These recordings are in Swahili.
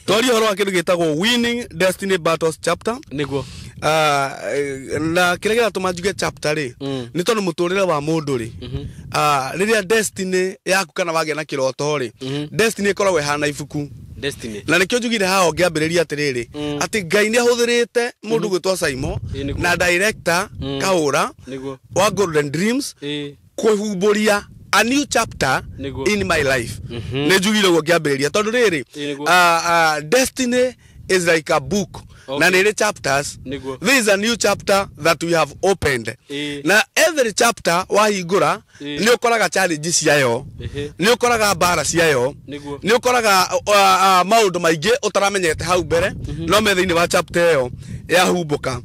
Tori horo wa kindu gitagwo Winning Destiny Battles chapter. Niguo. Na kiregira tumajuge chapter ri ni tondu muturire wa mundu ri riria destiny yaku kana wage na kiroto ri destiny ikoragwo hana ibuku Destiny na nikyo njugire haho ngiambiriria atiriri ati Ngai ni ahuthirite mundu gwitwa Saimo na director Kahura wa Golden Dreams kwihumburia a new chapter in my life. Ne njugire go ngiambiriria tondu riri destiny is like a book. Na nile chapters. This is a new chapter that we have opened. Na every chapter wahingura ni ukoraga challenges yayo. Ni ukoraga bara ciayo. Ni ukoraga maundu maingi utaramenyete hau mbere no me thiini wa chapter yo yahumbuka.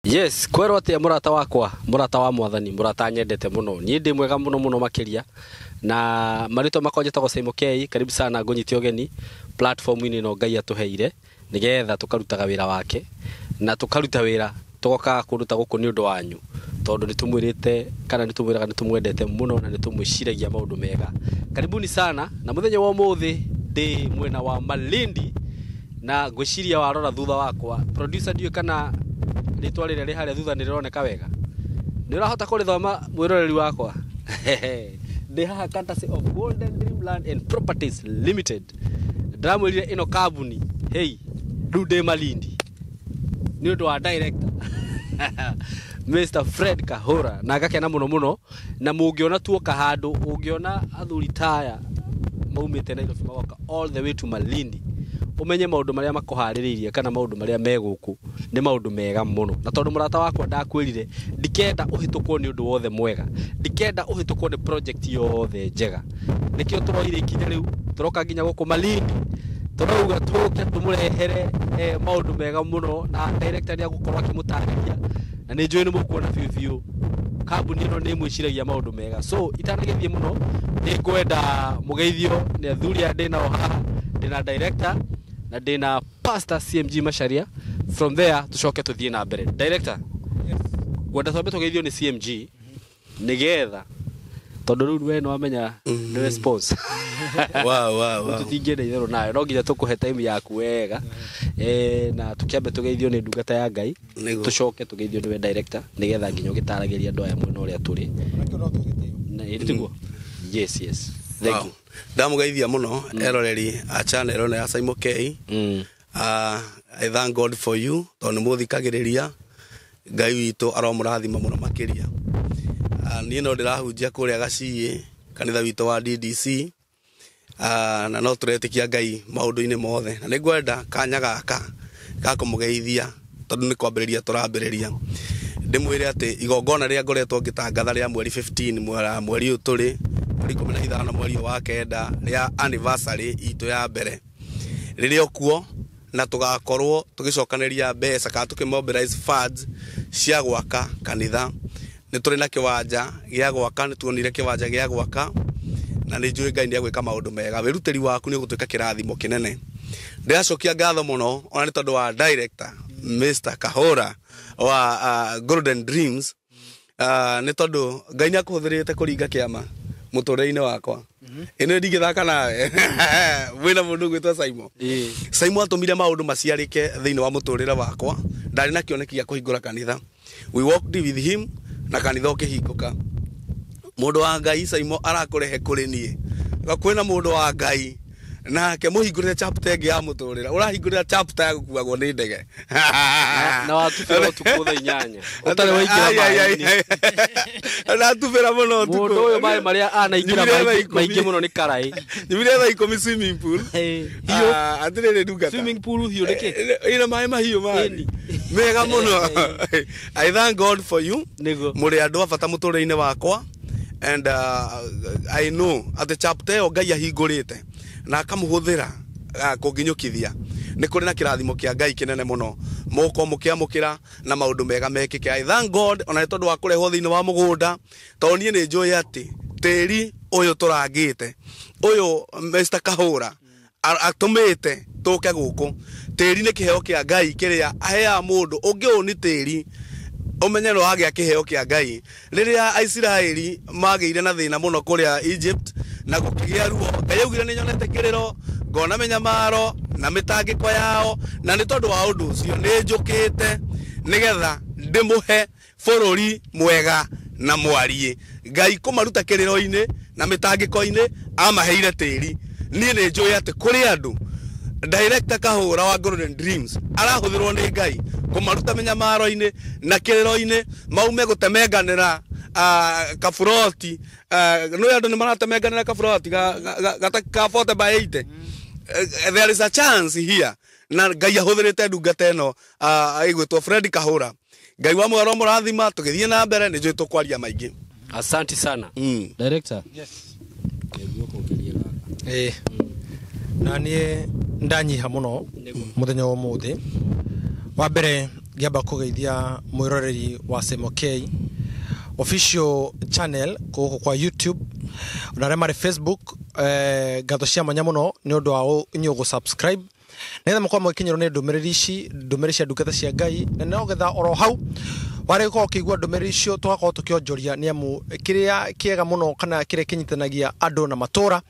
Yes, kwero atia murata wakwa, murata wa mwathani, murata nyendete muno. Nie ndi mwega muno makiria. Na marito makonjetagwo Saimo K, karibu sana ngonyiti ogeni platform ini no Ngai atuheire nigetha tukarutaga wira wake na tukaruta wira tugoka kuruta guku ni undu wanyu tondu nitumwirite kana nitumwiraga nitumwendete muno na nitumwiciragia maundu mega. Karibuni sana na muthenya wa umuthi ndi mwena wa Malindi na ngwiciria warora thutha wakwa producer ndiyo kana ritwa rire ri haria thutha nironeka wega ni urahota kurithoma mwiroreri wakwa they have courtesy of Golden Dreamland and Properties Limited ndramwirire ino kambuni hey Dude Malindi ni undu wa director Mr. Fred Kahura na agakena muno na mungiona tuoka handu ungiona athuri taya maumite Nairobi magoka all the way to Malindi umenye maundu maria makuhariririe kana maundu maria meguku ni maundu mega muno na tondu murata wakwa ndakwirire ndikenda uhitukwo ni undu wothe mwega ndikenda uhitukwo ni project yothe njega nikio turoire ikinya riu turoka nginya guku Malindi turauga tuke tumurehere maundu mega muno na director ni agukorwa akimutariria na ni njui ni mukuona biu kambuni ino ni mwiciragia maundu mega so itanagithie muno ni kwenda mugeithio ni athuri ndina haha ndina director na ndina pastor CMG Masharia. From there tushoke tuthie na mbere director. Yes, gwenda twambe tugeithio ni CMG nigetha tondu riu we no amenya the response wow tutingende ithero nayo no nginya tukuhe time yaku wega na tukiambe tugeithio ni ndungata ya Ngai tushoke tugeithio ni we director nigetha nginya gitarageria andu aya mwena uria turi na iritugo yes thank you ndamugeithia muno eroreri a channel ino ya Saimo K. I thank God for you tondu muthikagiriria Ngai witu aromurathima muno makiria. Ni no ndirahunjia kuria gaciĩ kanitha witu wa DDC na no turetikia Ngai maundu-ini mothe na nigwenda kanya gaka kumugeithia tondu ni kwambiriria turambiriria ndimwire ati igongona ria ngoretwo ngitangatha ria mweri 15 mweri uyu turi mweri 15 mweri wa kenda ria anniversary itu ya mbere riria okuo na tugakorwo tugicokaniria mbeca ka tukimobilize funds cia gwaka kanitha ni turi na kiwanja gia gwaka ni tuonire kiwanja gia gwaka na ni njui Ngai ni agwika maundu mega wiruteri waku ni gutuika kirathimo kinene ndiracokia ngatho muno ona ni tondu wa director Mr. Kahura wa Golden Dreams ni tondu Ngai ni akuhuthirite kuringa kiama muturire-ini wakwa ino ndigithaka nawe wina mundu gwitwa Saimo Saimo atumire maundu maciarike thiini wa muturire wakwa ndari na kioneki gia kuhingura kanitha we walked with him na kanitha ukihinguka mundu wa Ngai Saimo arakurehe kuri nie kwina mundu wa Ngai nake muhingurire chapter enge ya muturira urahingurira chapter ya gukuagwo ni ndege na watufira tukutha inyanya utare waikira na tufira muno tuko mundu uyu mai maria anaikira maingi muno ni karai nimire tha ikomi swimming pool hiyo atirire ndungata swimming pool hiyo niki ina mai mahiyo mani mega muno. I thank God for you muri andu abata muturire-ini wakwa and I know at the chapter o Ngai ahingurite na akamuhuthira kunginyukithia ni kuri na kirathimo kia Ngai kinene muno muko mukiamukira na maundu mega mekike. I thank God ona tondu wa kurehwo thiini wa mugunda tondu nie ni njui ati tiri uyu turangite uyu Mr. Kahura atumite tuke guku tiri ni kiheo kia Ngai kiria ahea mundu ungi uni tiri umenye no hage akiheo kia Ngai riria Aisiraeli magire na thina muno kuria Egypt na gukigia ruo Ngai augire ni nyonete kiriro ngona menyamaro na mitangiko yao na ni tondu wa undu ucio ni njukite nigetha ndimuhe bururi mwega na mwarie Ngai kumaruta kiriro-ini na mitangiko-ini amaheire tiri ni njui ati kuri andu Director Kahura wa Golden Dreams arahuthirwo ni Ngai kumaruta menyamaro-ini na kiriro-ini maume gutemenganira kaburoti no andu ni maratemenganira kaburoti ga 40 by 80 there is a chance here na Ngai ahuthirite ndungata eno aigwitwo Fred Kahura Ngai wa mwaro murathima tugithie na mbere ni njui tukwaria maingi. Asante sana. Director. Yes. Na nie ndanyiha muno muthenya wa muthi wa mbere ngiamba kugeithia mwiroreri wa SMOK official channel kwa YouTube na remare Facebook gatho cia manya muno ni undu wa inyo subscribe netha mukwa mwikinyiro ni ndumiriri cia ndungata cia Ngai na no getha oro hau wari ko kigwa ndumiriri cio twako tukionjoria ni amu kiria kiega muno kana kiria kinyitanagia andu na matura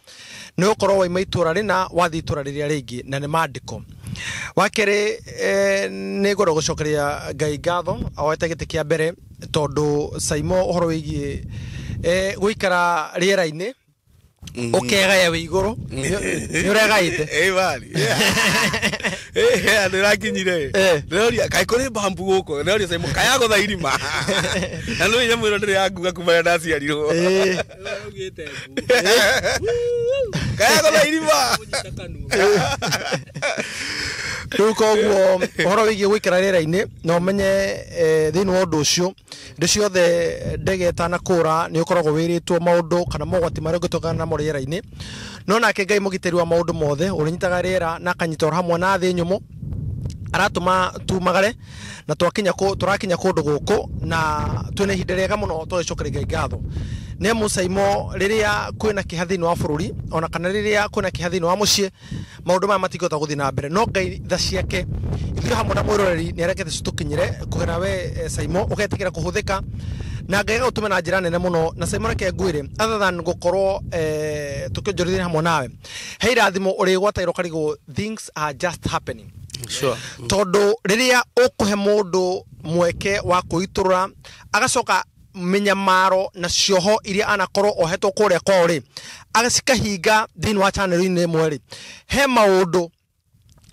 ni ukorwo wa maitura rina wathi itura riria ringi na ni maandiko wakere ni ngoro gucokeria Ngai ngatho awete giti kia mbere tondu Saimo uhoro wigie guikara riera-ini ukega ya iguru ni uregaite bali ndirakinyire ndoria kai kuri bambu guko ndoria Saimo kaya gotha irima na no nya mwiro ndiri yangu gakumana ndaciarirwo ugite kaya gotha irima Rukoguo uhoro wigie guikara riera-ini no menye thini wa undu ucio ndu ciothe ndege itanakura ni ukoragwo wiritwo maundu kana mogwati maria ngitokana na riera-ini no nake Ngai mugiteri wa maundu mothe urinyitaga riera na kanyita hamwe na thi nyumu aratuma tumagare na turakinya kundu guku na twina ihinda riega muno tugicokeria Ngai ngatho ne Musaimo riria kwina kihathini wa bururi ona kana riria kwina kihathini wa mucie maundu ma matigota guthi na mbere no Ngai tha ciake ithio hamwe na mwiroreri ni arekete tukinyire kugera we Saimo ugetikira kuhuthika na Ngai utume na njira nene muno na Saimo reke ngwire other than gukorwo tukionjorithia hamwe nawe heira thimo uri gwatairo karigo things are just happening. Sure. Todo riria ukuhe mundu mweke wa kuiturura agacoka menyamaro na cioho iria anakorwo ohetwo kuria kwori agacikahinga thini wa channel-ini mweri he maundu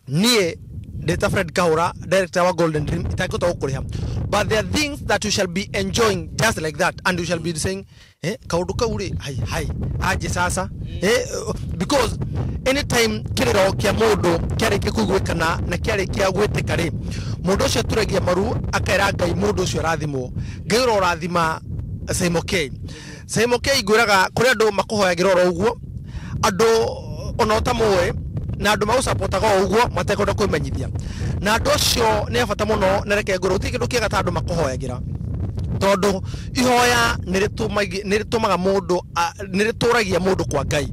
nie Data Fred Kahura, director wa Golden Dream, itagota ukuriha. But there are things that you shall be enjoying just like that, and you shall be saying, kaudu kauri, hi, aje sasa, because anytime kiriro kia mundu kiari kikugwikana na kiari kia gwitikari mundu ucio turagia maru akaira Ngai mundu ucio rathimo Ngai ro rathima SMOK igwiraga kuri andu makuhoyagira ro uguo andu onota moe na andu mau supportaga uguo matekonda kwimenyithia na andu ucio ni bata muno na reke ngoro ti kindu kiega ta andu makuhoyagira tondu ihoya niritumaga mundu nirituragia mundu kwa Ngai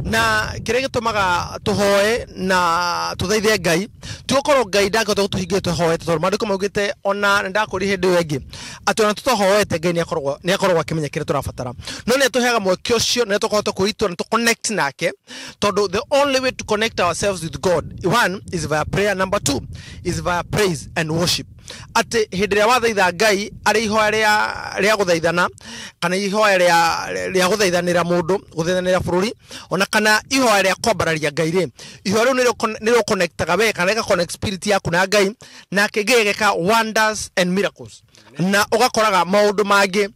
na kire gitumaga tuhoe na tuthaithie Ngai tukorwo Ngai ndangota gutuhingia tuhoe tondu mandiko maugite ona ndakuri hindi wengi atona tutohoete Ngai ni akorwo akimenya kire turabatara no ni tuheaga mweke ucio ni tukohota kuitua na tu connect nake tondu the only way to connect ourselves with God, one is via prayer, number two is via praise and worship. Ati hidria wathaitha Ngai ari ihoya ria guthaithana kana ihoya ria guthaithanira mundu guthaithanira bururi ona kana ihoya ria kwambararia Ngai ri ihoya riu niro connectaga we kana ga connect spirit yaku na Ngai na kigegeka wonders and miracles na ugakoraga maundu mangi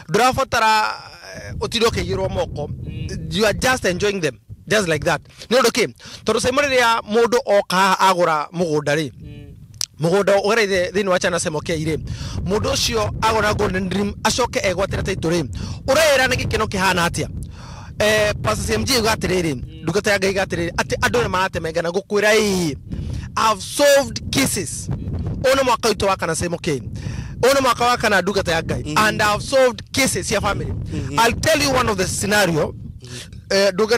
ndurabatara utiro kigirwo moko, you are just enjoying them just like that. No okay tondu Saimoriria mundu oka agura mugunda ri mugondo ugereire thini wa chana SMOK ire mundu ucio agora Golden Dream acoke egwatira taituri urera ni gikeno kihana atia Pastor CMG gatiriri ndugata ya Ngai gatiriri ati andu ni maratemengana gukwira I've solved cases ono mwaka witu waka na SMOK ono mwaka waka na ndugata ya Ngai and I've solved cases ya family. I'll tell you one of the scenario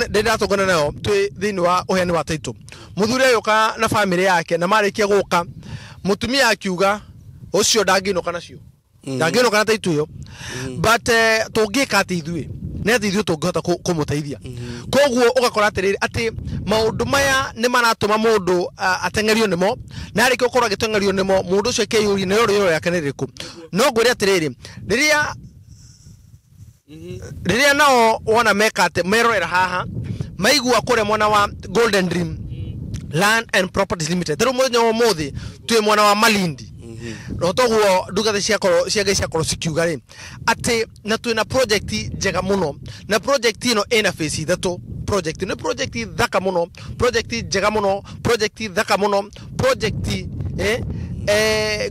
ndenda tugana nayo twi thini wa uheni wa taitu muthuri yoka na family yake na marikia guka mutumia akiuga ucio ndanginuka nacio ndangĩno kana taituyo but tũngĩka atĩ ithuĩ nĩ atĩ ithuĩ tũngĩhota kũmũteithia koguo ũgakora atĩrĩrĩ atĩ maũndũ maya nĩ maratũma mũndũ atengerio nĩmo na arĩkia gũkorwo agĩtengerio nĩmo mũndũ ũcio akĩyũria nĩ rĩrĩa yake nĩ rĩkũ no ngwĩre atĩrĩrĩ rĩrĩa nao wona meka atĩ merorera haha maigua kũrĩa mwena wa Golden Dream Land and Properties Limited rĩu mũthenya wa ũmũthĩ twĩ mwena wa Malindi no toguo ndugate ciakorwo cikiuga rĩ atĩ na twĩna project njega mũno na project ĩno ĩna phase ithatũ project nĩ project thaka mũno project njega mũno project thaka mũno project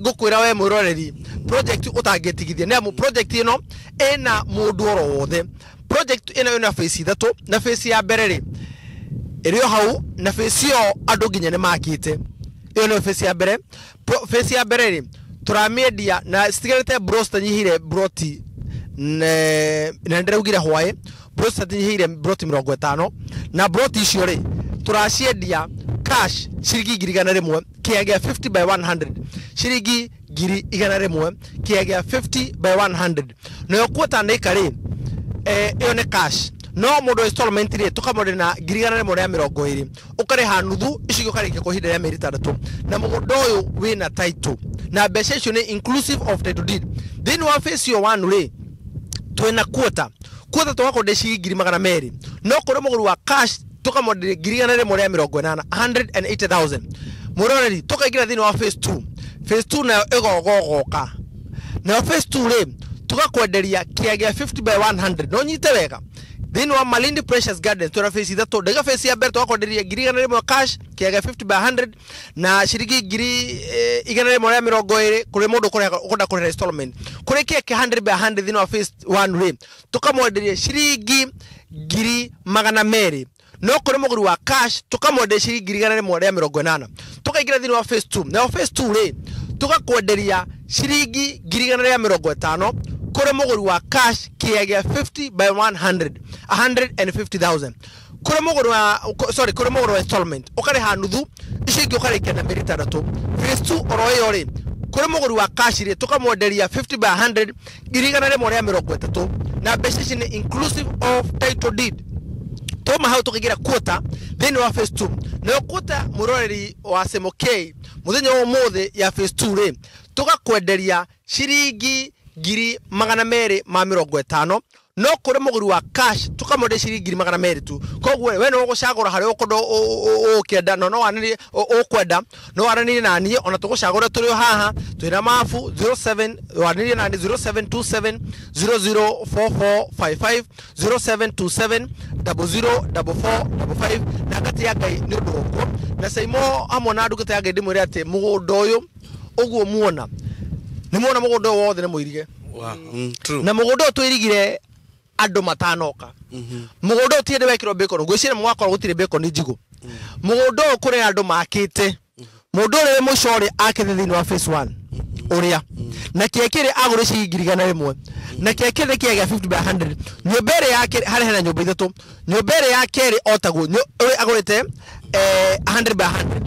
ngũkwĩra we mwĩroreri project ũtangĩtigithia nĩ amu project ĩno ĩna mũndũ oro wothe project ĩno ĩna phase ithatũ na phase ya mbere rĩ ĩrĩ hau na phase ĩyo andũ nginya nĩ makĩte ĩyo nĩ phase ya mbere phase ya mbere rĩ tũramĩendia na citigarĩte broster nyihire broti na ndĩraugire hwaĩ broster nyihire broti 50 na broti icio rĩ tũraciendia cash ciringi 100 kĩagĩa 50 by 100 ciringi 100 kĩagĩa 50 by 100 nayo kwota nĩka rĩ ĩyo nĩ cash no mũndũ installment rĩ tũkamũrĩ na 120 ũkarĩha nuthu icigo karĩkia kwa ihinda rĩa mĩeri 3 na mũgũnda ũyũ wĩna title na mbeca icio nĩ inclusive of title deed thĩinĩ wa phase yo 1 rĩ twĩna quota tũgakorwo ciringi 200 no kũrĩ mũgũri wa cash tũkamũrĩ 180 180,000 mũroreri tũkaingĩra thĩinĩ wa phase 2 nayo ĩgogogoka na phase 2 rĩ tũgakwenderia kĩagĩa 50 by 100 no nyite wega thĩinĩ wa Malindi Precious Gardens twĩna phase ithatũ ndega phase ya mbere tũgakwenderia 100 cash kĩagĩa 50 by 100 na ciringi 120 kũrĩ mũndũ ũkwenda kũrĩha installment kũrĩ kĩagĩa 100 by 100 thĩinĩ wa phase 1 rĩ tũkamwenderia ciringi 200 no kũrĩ mũgũri wa cash tũkamwenderia ciringi 180 tũkaingĩra thĩinĩ wa phase 2 na phase 2 rĩ tũgakwenderia ciringi 150 kũrĩ mũgũri wa cash kĩagĩa 50 by 150,000 kũrĩ mũgũri wa installment ũkarĩha nuthu icio ingĩ ũkarĩkia na mĩeri 3 phase 2 oro ĩyo rĩ kũrĩ mũgũri wa cash rĩ tũkamwenderia 50 by 100 130 na mbeca ici nĩ inclusive of title deed toma hau tũkaingĩra quota thĩinĩ wa phase 2 nayo quota mũroreri wa Semo K mũthenya wa ũmũthĩ ya phase 2 rĩ tũgakwenderia ciringi 250 no kũrĩ mũgũri wa cash tũkamwenderia ciringi 200 tu koguo we no gũcagũra harĩ ũkũndũ ũkĩenda no wanĩrie ũkwenda no waranĩrie na niĩ ona tũgũcagũra tũrĩ haha twĩna mabu 07 wanĩrie na 0727 004455 0727 004455 na ngati ya Ngai nĩ ũndũ ũguo na Saimo hamwe na ndungata ya Ngai ndĩmwĩre atĩ mũgũnda ũyũ ũguo muona nĩ muona mũgũnda wothe nĩ mũirige na mũgũnda twĩrigire andũ matanoka mũgũnda ũtiende wekĩrwo bacon ngwĩciria mwaka gũtirĩ bacon njigũ mũgũnda kũrĩ andũ makĩte mũndũ ũrĩa mũcore akĩthe thĩinĩ wa phase 1 ũrĩa na kĩekĩrĩ agũrĩ ciringi 100 na kĩekĩrĩ kĩagĩa 50 by 100 nyũmba ĩrĩ yake harĩ hena nyũmba ithatũ nyũmba ĩrĩ yake rĩ otaguo agũrĩte 100 by 100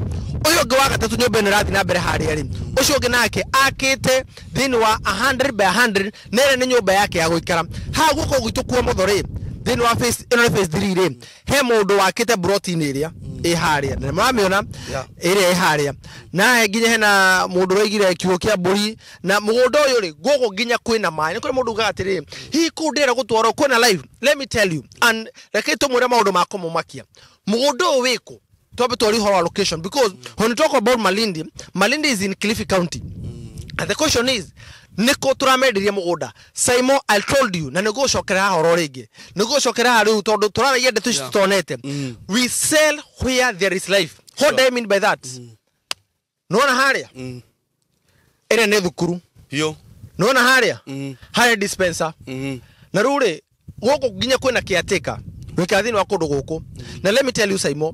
uyo ũngĩ wa gatatũ nyũmba ĩno ĩrathiĩ na mbere harĩa rĩ ucio ũngĩ nake akĩte thĩinĩ wa 100 by 100 na ĩrĩa nĩ nyũmba yake ya gũikara ha guoko gwitũ kwa mũthorĩ thĩinĩ wa phase ĩno nĩ phase 3 rĩ he mũndũ wakĩte broti-inĩ ĩrĩa ĩ harĩa na mũramĩona ĩrĩa ĩ harĩa na nginya hena mũndũ ũraigire kiugo kĩa mbũri na mũgũnda ũyũ rĩ gũkũ nginya kwĩna maĩ nĩ kũrĩ mũndũ ugaga atĩrĩ hihi kũu ndĩra gũtwarwo kwĩna live let me tell you and reke tũmwĩre maũndũ ma kũmũmakia mũgũnda ũyũ wĩkũ twabĩtwarĩ horo location because when you talk about Malindi is in Kilifi County and the question is niko tũramenderia mũgũnda Saimo I told you na nĩgũcokera horo rĩngĩ nĩgũcokera rĩu tondũ tũraragia ndeto ici tutonete we sell where there is life what do I mean by that nona harĩa ĩrĩa nĩ thukuru nona harĩa harĩa dispenser na rĩu rĩ gũkũ nginya kwĩna caretaker wĩka thĩinĩ wa kũndũ gũkũ na let me tell you Saimo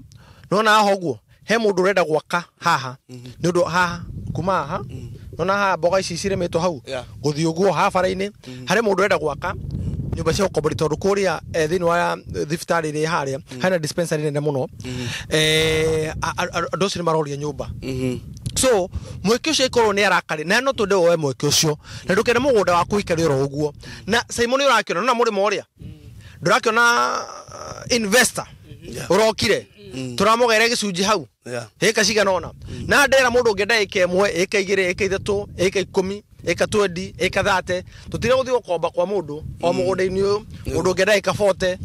nona haha ũguo he mũndũ ũrenda gwaka haha nĩ ũndũ haha kuma haha nona haha mboga ici cirĩmĩtwo hau gũthiĩ ũguo haha bara-inĩ harĩ mũndũ ũrenda gwaka nyũmba cia ũkombori tondũ kũrĩa thĩinĩ wa thibitarĩ ĩrĩ harĩa hena dispensary nene mũno andũ acio nĩ maroria nyũmba so mweke ucio ikorwo ni arakari na no tunde woe mweke ucio na ndukene mugunda waku ikari ro uguo na Simon urakiona na muri moria ndurakiona investor urokire turamugere gicunji hau heka cigana ona na ndera mundu ungenda ikemwe ika igire ika ithatu ika 10 ika 20 ika 30 tutire guthio komba kwa mundu o mugunda-ini uyu mundu ungenda ika 40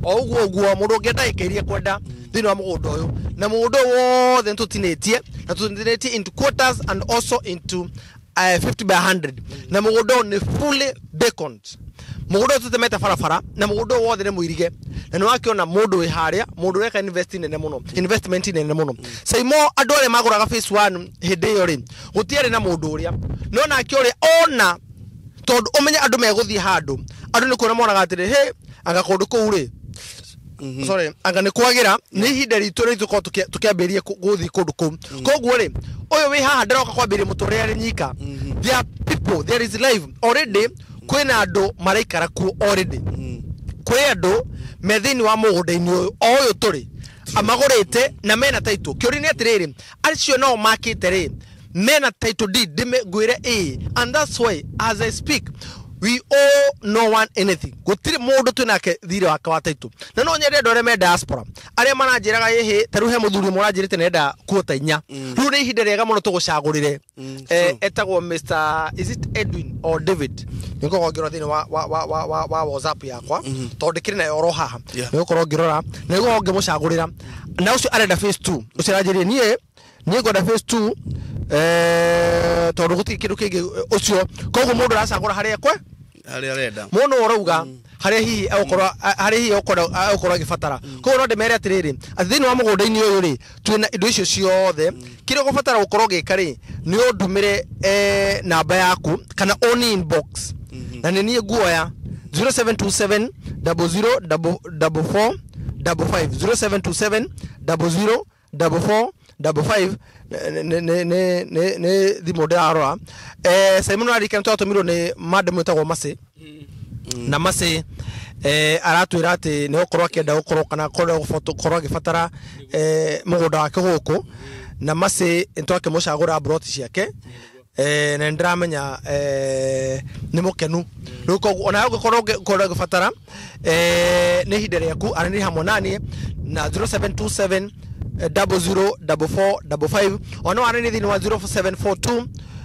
o uguo mundu ungenda ika iria kwenda thini wa mugunda uyu na mundu wothe tutinitie na tutinitie into quarters and also into 50 by 100 na mugunda ni fully beconed mugunda tutemeta farafara na mugunda wothe ni muirige na no akiona mundu wi haria mundu reka investment nene muno Saimo andu ale maguraga phase 1 hindi yo ri gutiere na mundu uria no na akiore ona tondu umenya andu meguthie handu andu ni kuona monaga atire he anga kundu kuu ri sorry anga ni kwagira ni hinde ritu ri tuko tukiambirie guthi kundu kuu koguo ri uyu wi haha ndiroka kwambirie muturire ari nyika there are people there is life already kwina andu maraikara ku already kwi andu methini wa mugunda-ini uyu turi amagurite na mena title kiuri ni atiriri aricio no makite ri mena title deed dime gwire and that's why as I speak we owe no one anything gutiri mundu tunake thire wake wa title na no nyende ndore me diaspora aria mananjiraga yehe taru he muthuri muranjirite nenda kuota inya riu ni ihinda riega muno tugucagurire etagwo Mr is it Edwin or David niko ngirora thini wa WhatsApp yakwa tondikire na oro haha niko ngirora niko ngimucagurira na ucio arenda phase 2 uciranjirie nie ngoda phase 2 tondu guti kindu kingi ucio koguo mundu aracagura haria kwe haria arenda mundu urauga haria hihi ukora agibatara koguo no ndimere atiriri athini wa mugunda-ini uyu ri twina indo icio ciothe kire gubatara gukorwo gikari ni undumire namba yaku kana on inbox na ni nie guoya 0727 004455 0727 004455 ne thimo ndirarora Simon arikana twatumirwo ni madam etagwo Mase na Mase aratwira ati ni ukorwo akienda gukorwo kana korwo agibatara mugunda wake guku na Mase ntwake mucagura brot ciake na ndramenya ni mukenu nuko ona ugikorwo agibatara ni hinde riaku ara ni hamwe nani na 0727 004455 ono arani thini wa 0742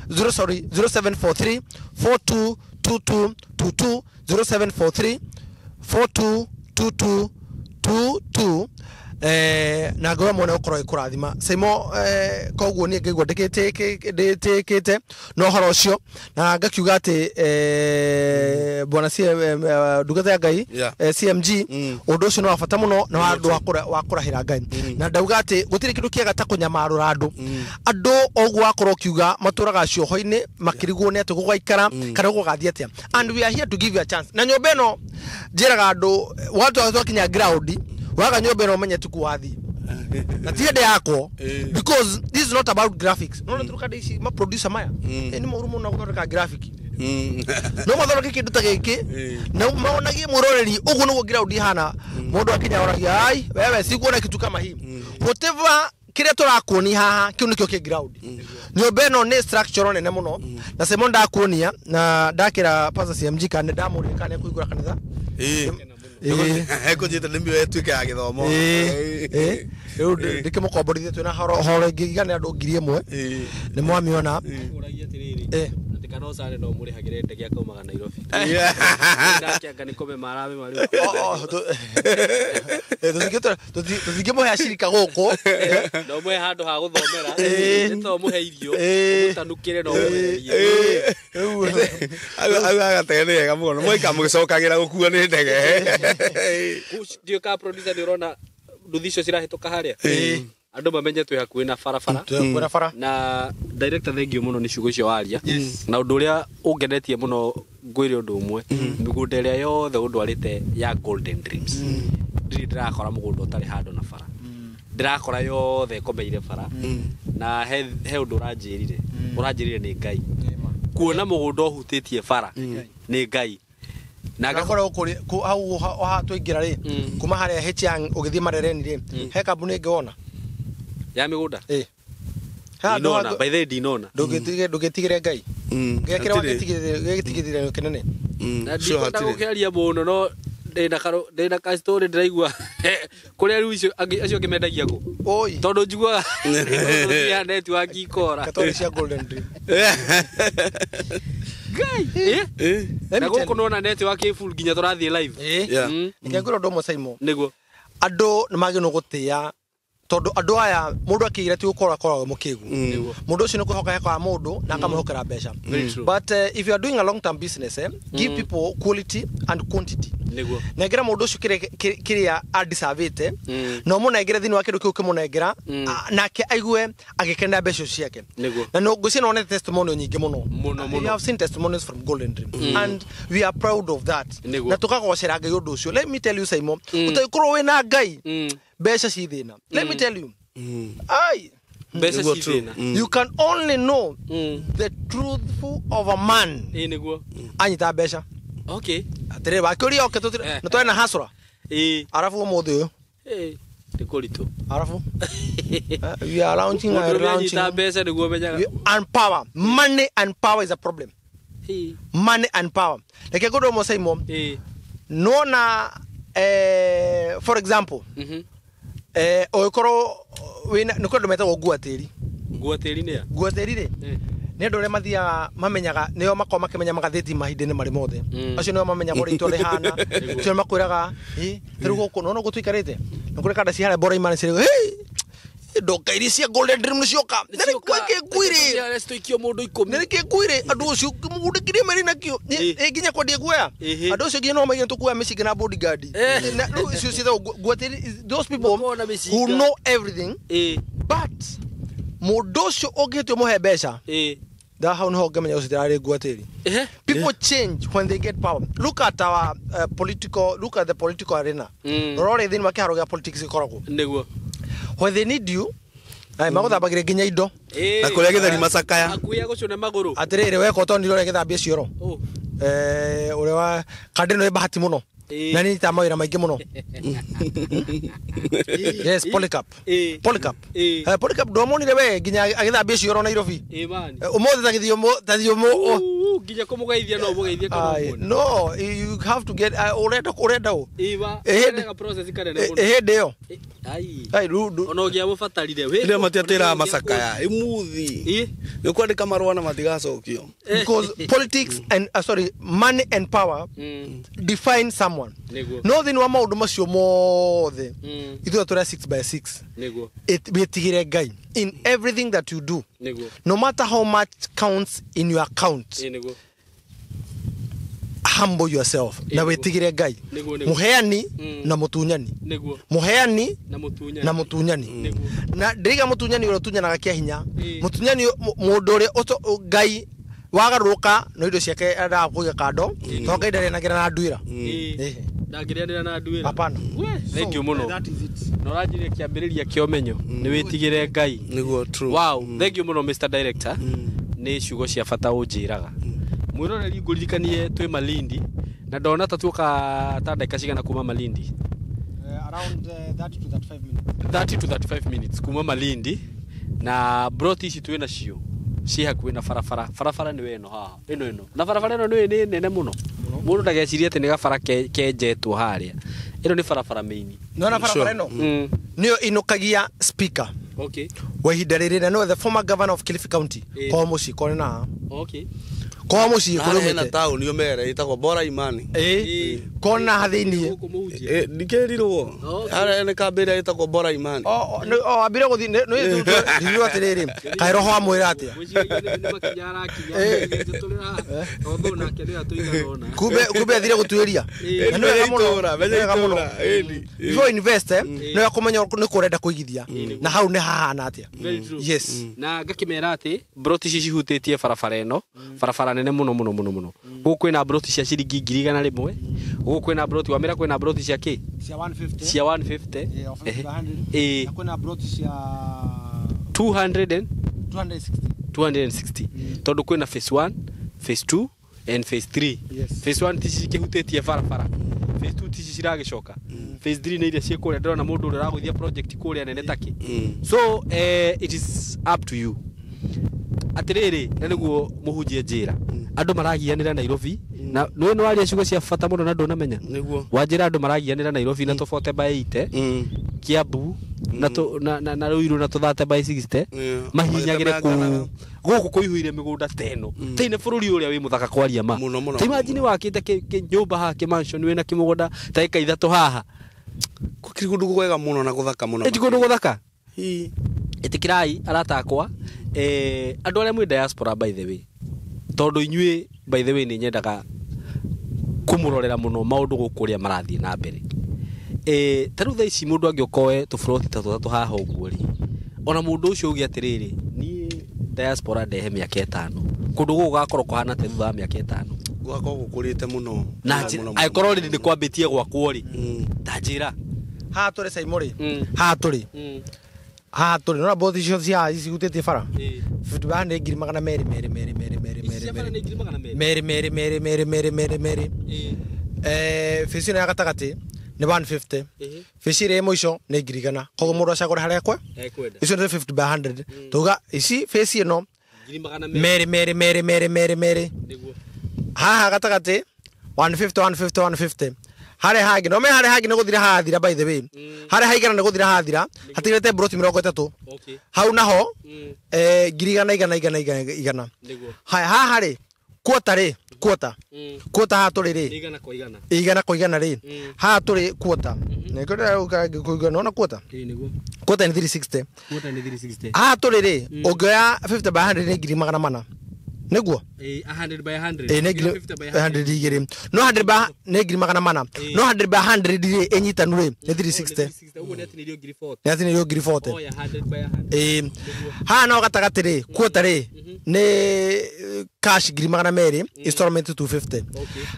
0743 422222 0743 422222 na ngwa mwana ukoro ikurathima Saimo koguo ni ngigwa ndikite no horo ucio na ngakiuga ati bwana ndugata Ngai CMG undu ucio no wabata muno na andu wa kurahira Ngai na ndauga ati gutiri kindu kiega ta kunyamarura andu oguo akorwo kiuga maturaga cioho-ini makirigwo ni ati gugaikara kana gugathia atia and we are here to give you a chance na nyombe no njiraga andu watu wakinya ground waga nyombe no menye tukuwathi na tiende yako because this is not about graphics no turuka disi ma producer maya ni murumu na guthondeka graphic no mathondeka kindu ta giki na maonagie muroreri ugu no ground hana mundu akinya oragia ai wewe sikuona kitu kama hii whatever kire turakuoni haha kiu nikio ki ground nyombe no ni structure nene muno na Simon ndakuonia na ndakira Pastor CMG kana ndamuri kana kuigura kanitha eko jita nimbi wetuike ya githomo eu ndike mukomborithie twina horo ngigane andu 1000 ni mwamiona uragia tiriri kana osare no muri hagire ndege akaumaga Nairobi ndakianga nikome marame mari tuthige muhe ashirika guku no muhe handu ha guthomera nito muhe irio mutanukire no muhe aga tene muno no moika mugicokagira gukua ni ndege ndio ka producer ni urona nduthicio cirahituka haria andu mamenye twi hakuhi na farafara na director thank you muno ni ciugo icio waria na undu uria ungenetie muno ngwire undu umwe migunda iria yothe undwarite ya Golden Dreams ndirakora mugunda utari handu na fara ndirakora yothe komeire fara na he undu uranjirire ni Ngai kuona mugunda uhutitie fara ni Ngai na ngakora ukuri hau twingira ri kuma haria Hetiang ugithie marereni ri he kambuni ngona ya migunda Dinona, by the way, dinona. Ndugetigire Ngai. Ngekira wagetigire kinene. Na ndikunda gukiaria muno no ndina ka story ndiraigua kuria riu acio ngimendagia go. Oi. Tondu njigua ya network ikora. Katori cia Golden Dream. Ngai. Na guku nona network i full ginya turathie live. Ngekira ndomo Saimo. Niguo. Andu nimagino gutia tondu andu aya mundu akigira ti ukora kora mukigu mundu ucio ni kuhoka kwa mundu na akamuhokera mbeca but if you are doing a long term business give people quality and quantity negira mundu ucio kiria adisavite no munengere thini wa kindu kiu kimunengera nake aigue agikenda mbeca ciake na no gucia no testimony nyingi muno we have seen testimonies from Golden Dream and we are proud of that na tukagocera Ngai undu ucio. Let me tell you Saimo utaikoro we na Ngai Besha si thina. Let me tell you. Besha si thina. You can only know the truthful of a man. Niguo. Anyita besha. Okay. Atere bakiuria oketutire. Na twena hasura. Arafu mothe uyu. Tikurito. Arafu. We are launching besha niguo menyaga. And power. Money and power is a problem. Money and power. Like godo mo Saimo. No na for example. Oikoro wina nukondo metago guateri ne guateri ri ne ndore mathia mamenyaga neo makoma kemenya magatheti mahindene mari mothe acio neo mamenyaga uri tore hana cio makwiraga riu guku no gutwikarite nukure kada ci hare bora imane cire ndoka iri cia Golden Dream nicioka nere kwake kwire ya stoikio mundu 10 nere ke kwire andu ucio mugudikire mari nakio ginya kwa guoya andu ucio ginya no magire tukuya message na bodyguard na ucio cia guateri those people who know everything but mundu ucio ogete muhe mbeca that how no gamenya ucio tare guateri people change when they get power. Look at our look at the political arena rore thini makiharoga politics ikoragwo niguo when they need you maguthabagire ginya indo na kuria githari macakaya akuya gucune maguru atirire weko to ndiro githambia cioro ure wa kadino bahati muno na ni tamawira maingi muno yes Polycarp domonire we ginya agithambia cioro Nairobi umothe tathio ginya kumugeithia no mugeithie kana no you have to get urenda iba process kanene muno ndio ai ono gia mufatarire we ndio matiatira macakaya imuthi ni kwandika marwa na matigacokio because politics and money and power define someone no thini wa maundu macio mothe ithuĩ tũrĩa 6x6 bitigire Ngai in everything that you do no matter how much counts in your account humble yourself na witigire Ngai muheani na mutunyani muheani na mutunyani na ndiga mutunyani uro tunyanaga kia hinya mutunyani mundu uri Ngai wagaruka no indo ciake ara kuga kando to Ngai ndare nagira na nduira ndangirianira na nduira hapana thank you muno no rajire kiambiriria kiomenyo ni witigire Ngai niguo true wow thank you muno Mr Director ni ciugo cia bata unjiraga mwiroreri nguririkanie twi Malindi na ndona ta tuka ta ndaka cigana kuma Malindi around 30 to 35 minutes 30 to 35 minutes kuma Malindi na broti ici twina cio ci hakuĩ na barabara nĩ weno haha ĩno na barabara ĩno nĩ nene muno mundu ndageciria ati ni gabara kenjetwo haria ĩno nĩ barabara main no na barabara ĩno nĩyo inukagia speaker okay wa ihinda rĩrĩ no the former governor of Kilifi County kwa muci kone na okay kwa muci kũrũmĩte na town yo mere itagwo Bora Imani kona hathini ndikerirwo ara ene kambere itagwo Bora Imani abire guthi no ndirio atiriri kai roho amwira atia kube athire gutuiria no before invest no yakumenya ni kurenda kuigithia na hau ni hahana atia yes na ngakimera ati broti cihutitie barabara eno barabara nene muno guku ina broti cia ciringi 100 guku ina broti wamira kwina broti cia ki cia 150 kwina broti cia 260 tondu kwina phase 1 phase 2 and phase 3 phase 1 tici kihutitie barabara phase 2 tici ciragicoka phase 3 ni iria ciekuria ndona mundu uragũthia project kuria nene taki so it is up to you atiriri na niguo muhunjie njira andu maragianira Nairobi na no no ari ciugo cia bata muno na ndu namenya niguo wanjira andu maragianira Nairobi na tofote by 8 Kiambu na Ruiru na tuthate by 60 mahinyagire guku kuihuire migunda teno teine bururi uria wi muthaka kwaria ma ta imagine wakite nyumba hake mansion wina kimugunda ta ika 3 haha kukiri gundu gwega muno na guthaka muno eti gundu guthaka itikirai aratakwa andu aria mwi diaspora by the way tondu inyue by the way ni nyendaga kumurorera muno maundu gukuria marathie na mbere taru tha ici mundu angiokoe tufroti tatu haha uguo ri ona mundu ucio ugi atiriri ni diaspora ndehe miaka 5 kundu gugakorwo kuhana te thutha miaka 5 gugakorwo gukurite muno na aikorwo ri ndikwambitie gwakwo ri tanjira ha turi Saimori ha turi no both issues ya isi utete fara 50 band ngiri magana meri fisi na gatagati ni 150 fisi re moisho ne ngiri gana kogo muro acagora haria kwa icio ni 50 by 100 tuga isi fisi no meri ha gatagati 150 hare hagi no me hare hagi no guthira hathira by the way hare haigana no guthira hathira hatirete broti 33 okay hau naho girigana igana ha hare quota ha turi ri igana ko igana ri ha turi quota ne ko igana na quota quota ni 360 ha turi ri ogoya 50 by 100 ni giri magana mana neguo 100 by 100 negiri 100 digiri no 100 by negiri magana mana no 100 by 100 dire enyita nure ne 360 ugo ne atinirio giri 40 ne atinirio giri 40 oya 100 by 100 ha no gatagati ri quota ri ne cash giri magana meri installment 250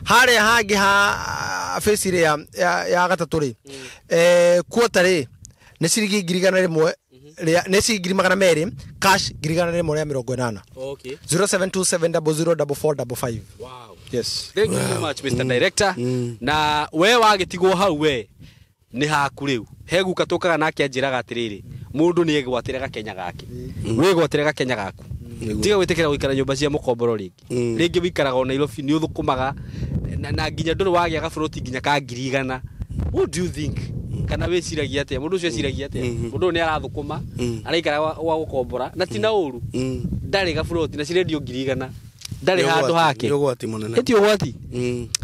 hare hagi ha face ri ya gatatu ri quota ri ne sirigi giri gana rimwe nesi giri magana meri cash giri gana rimwe ya 80 okay 0727004455 wow yes thank you so much Mr Director na we wagitigwo hau we ni haku riu hegu katokaga nake anjiraga atiriri mundu ni egwatiraga Kenya gake we gwatiraga Kenya gaku tiga witikira guikara nyumba cia mukomboro ringi wikaraga ona Nairobi ni uthukumaga na nginya nduri wagia gafuroti nginya ka ngiri igana what do you think kana we ciragia atia mundu ucio ciragia atia mundu ni arathukuma araikara wa gukombora na ti na uru ndari gafuroti na cirendio ngiri igana ndari handu hake ugwati munene eti ugwati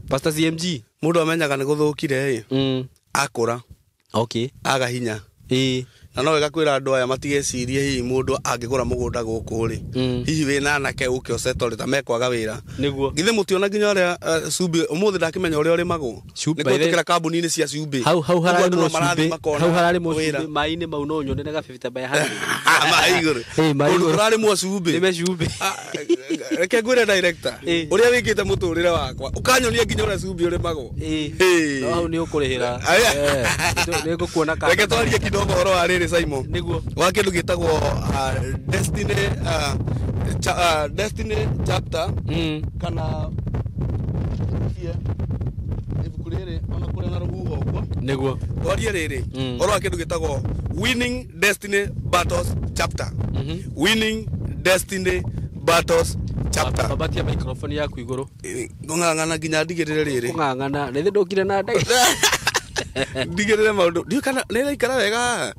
Pastor CMG mundu amenyaga ni guthukire akura okay aga hinya na no wega kwira andu aya matigecirie hihi mundu angigura mugunda guku ri hihi wina nake uke osetole ta mekwaga wira niguo githe mutiona nginya ria Sumbi umuthi ndakimenya uria uri magwo ni kutukira kambuni-ini cia Sumbi hau harari mo Sumbi mai-ini mau no nyone na 50 by 100 maiguru maiguru harari mo Sumbi ni me Sumbi reke ngwire director uria wikite muturire wakwa ukanyonia nginya uria Sumbi uri magwo no hau ni ukurihira ni gukuona ka reke twarie kidogo horo wa riri Simon niguo wa kindu gitagwo Destiny chapter kana ibuku riri ona kuria na ruhuho kwa niguo twarie riri horo wa kindu gitagwo Winning Destiny Battles chapter Winning Destiny Battles chapter babatia microphone yaku iguru ngangana nginya ndigirire riri ngangana nithi ndukire na ndai ndigirire maundu ndio kana nira ikara wega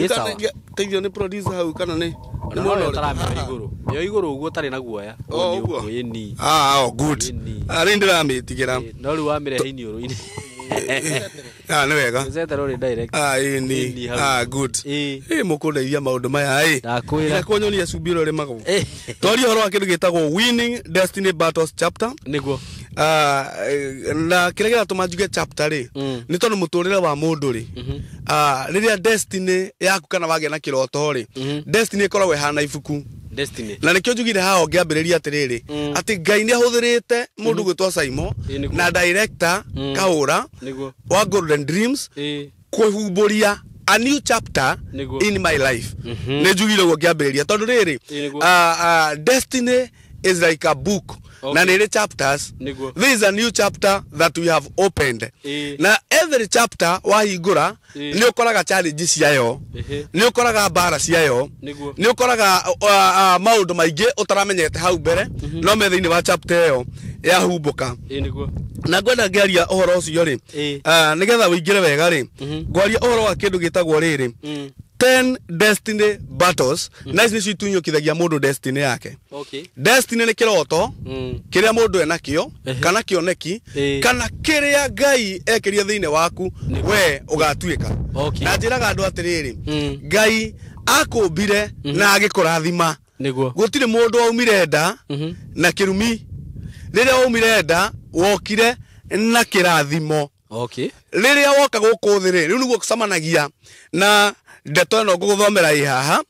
sawa teithio ni producer hau kana ni mwana taramira iguru yo iguru uguo tari na guoya ni good ari ndiramitigira no ri wa mire hini uru ini ni wega zeta rori direct ni good mukundeithia maundu maya ndakwira kunyonia Sumbi uri magwo tori horo wa kindu gitagwo Winning Destiny Battles chapter niguo na kile kila tumajuge chapter ri ni tondu muturire wa mundu ri riria destiny yaku kana wagia na kiroto ri destiny ikoragwo hana ibuku destiny na nikyo njugire ha ongiambiriria atiriri ati Ngai ni ahuthirite mundu gwitwa Simon na director Kaura wa Golden Dreams kuhumburia a new chapter in my life ne njugire go ngiambiriria tondu riri destiny is like a book. Okay. Na nile chapters. Niguo. This is a new chapter that we have opened. Na every chapter wahingura ni ukoraga challenges ciayo. Ni ukoraga bara ciayo. Ni ukoraga maundu maingi utaramenyete hau mbere no me thiini wa chapter iyo ya humbuka. Niguo. Na ngwenda ngeria uhoro ucio ri nigetha uingire wega ri ngwaria uhoro wa kindu gitagwo riri 10 destiny battles. Na ici nicio itunyukithagia mundu destiny yake. Okay. Destiny ni kiroto kiria mundu enakio kana kioneki kana kiria Ngai ekiria thiine waku we ugatuika. Okay. Na njiraga andu atiriri Ngai akumbire na agikurathima. Niguo. Gutire mundu aumire nda na kirumi. Riria aumire nda wokire na kirathimo. Okay. Riria woka guku thiri riu niguo kucamanagia na ndeto no guguthomera ihaha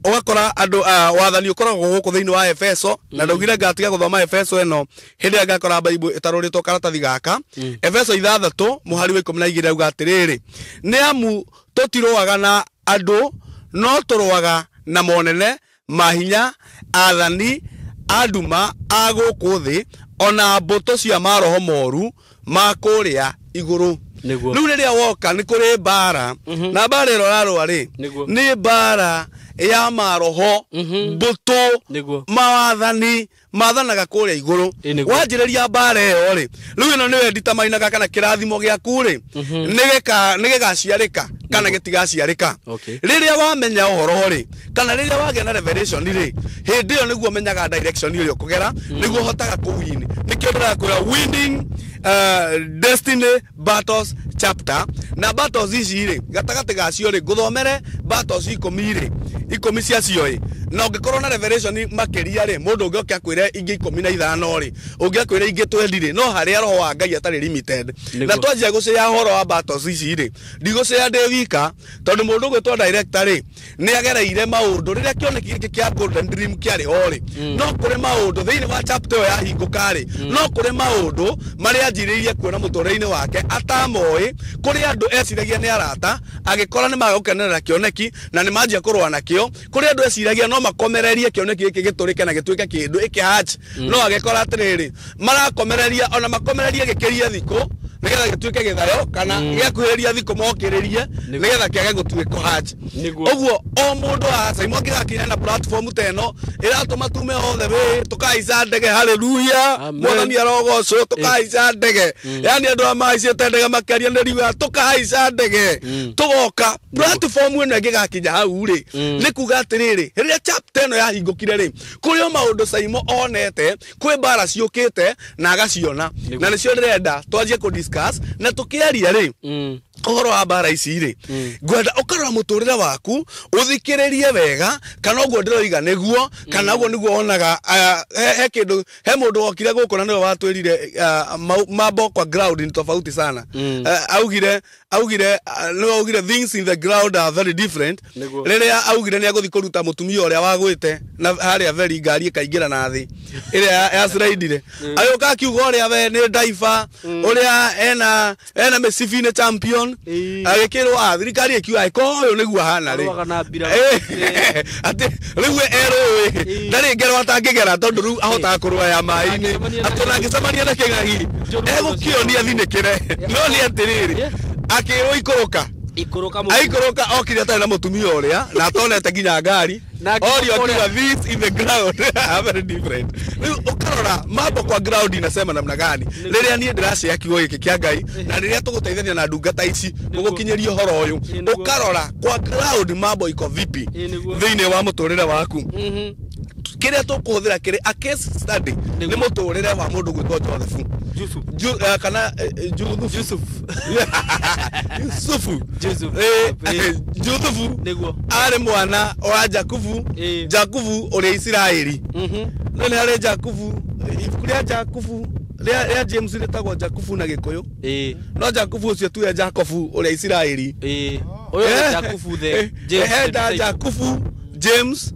ugakora andu wathani ukoragwo guku thiini wa Efeso na ndaugire ngatiga guthoma Efeso eno hindi ngakora Bible itaruritwo karatathi gaka Efeso 6 muhari wa 12 auga atiriri ni amu tutiroaga na andu no turoaga na monene mahinya athani anduma aguku thi ona mbuto cia maroho moru makuria iguru. Riu riria woka ni kuri bara na bara iro rarwa ri ni bara ya maroho mbuto mawathani mathanaga kuria iguru wanjiriria bara iyo ri riu ino niwe nditamainaga kana kirathimo giaku ri nigegaciarika kana gitigaciarika. Riria wamenya uhoro ri kana riria wagia na revelation ri hindi iyo niguo menyaga direction iyo kugera niguo hotaga kuwini nikio ndirakwira winning destiny battles chapter na battles ici ri gatagati gacio ri guthomere battles 10 cia cio ri na ungikorwo na revelation makiria ri mundu ungi akwire ingi 15 ri ungi akwire ingi 20 ri no haria roho wa Ngai atari limited. Na twanjia gucia horo wa battles ici ri ndigucia ndi wika tondu mundu gwitwa director ri ni agereire maundu riria kioneki giki kia golden dream kiari ho ri no kuri maundu thiini wa chapter ya hinguka ri no kuri maundu maria njiririe kuona muturire-ini wake atamoi kuri andu eciragia ni arata agikora ni magagukenerera kioneki na ni manjia kurwa nakio kuri andu eciragia no makomererie kioneki giki giturike na gituike kindu iki hatch no agikora atiriri marakomereria ona makomererie gikiria thiko nigetha gituike githayo kana giakuheria thiko mokiririe nigetha kiage gutuika hatch. Oguo o mundu aca imo ngigakinya na platform teno iratuma tume othe we tukaica ndege haleluya mwathani arogocwo tukaica ndege yani andu amaicite ndege makiaria nderiwa tukaica ndege tugoka platform ino ngigakinya hau ri ni kuga atiriri riria chapter ino yahingukire ri kurio maundu Saimo onete kwi bara ciukite na agaciona na nicio ndirenda twanjie ku discuss na tukiaria ri uhoro wa bara ici ri ngwenda ukarora muturire waku uthikiririe wega kana uguo ndiroiga niguo kana uguo niguo onaga he kindu he mundu wokire guku na niwe watwirire mambo kwa ground ni tofauti sana augire things in the ground are very different riria augire ni aguthi kuruta mutumia uria wagwite na haria very ngari kaingira na thi iria ya slide ayuka akiuga uria we ni diver uria ena mesifine champion agikirwa thirikari ikiuga ko uyu niguo hana ri ati riu ero ndari ngero atangigera tondu riu ahota kurwa ya mai-ini atona ngicamania na king'agi egukionia thinikire no ni atiriri akirwo ikoroka okire atari na mutumia uria na atonete nginya ngari orio akiuga this in the ground very different. Riu ukarora mambo kwa ground inasema namna gani riria nie ndiracia kiugo giki kia Ngai na riria tuguteithania na ndungata ici mugukinyeria horo uyu ukarora kwa ground mambo iko vipi thiini wa muturire waku kiria tukuhuthira kiri a case study ni muturire wa mundu gwitwo Joseph kana Yusufu niguo ari mwana wa Jakubu uria Israeli none ari Jakubu kuria Jakubu ria James ritagwo Jakubu na Gikuyu no Jakubu ucio tuwe Jacobu uria Israeli uyo Jakubu the Jakubu James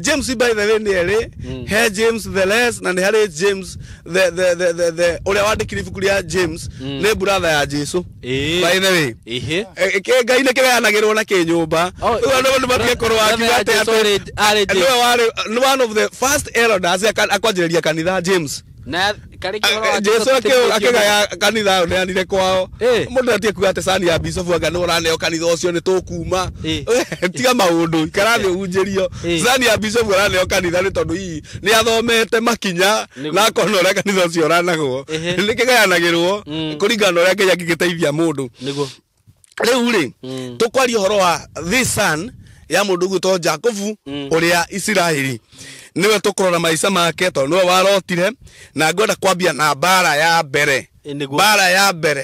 James by the way nere he James the less na nĩ harĩ James the ũrĩa wandĩkire ibuku rĩa James nĩ brother ya Jesu by the way Ngai nĩ kĩganagĩrwo na kĩnyũmba nĩ makĩkorwo akiuga atĩ one of the first elders akwanjĩrĩria kanitha James na Jesu akĩgaya kanitha nĩ anire kwao mũndũ atie kuga atĩ sani ya bishop anga nĩ ũraneo kanitha ũcio nĩ tũkuma tiga maũndũ ikara nĩ unjĩrio sani ya bishop ũraneo kanitha nĩ tondũ hii nĩ athomete makinya na akona ũrĩa kanitha ũcio ũranagwo nĩ kĩgayanagĩrwo kũringana ũrĩa Ngai angĩgĩteithia mũndũ rĩu rĩ tũkwaria ũhoro wa this son ya mũndũ gwĩtwo Jacobu ũrĩa Isiraeli niwe tukurora maisha make to no warotire na ngoda kwambia na bara ya mbere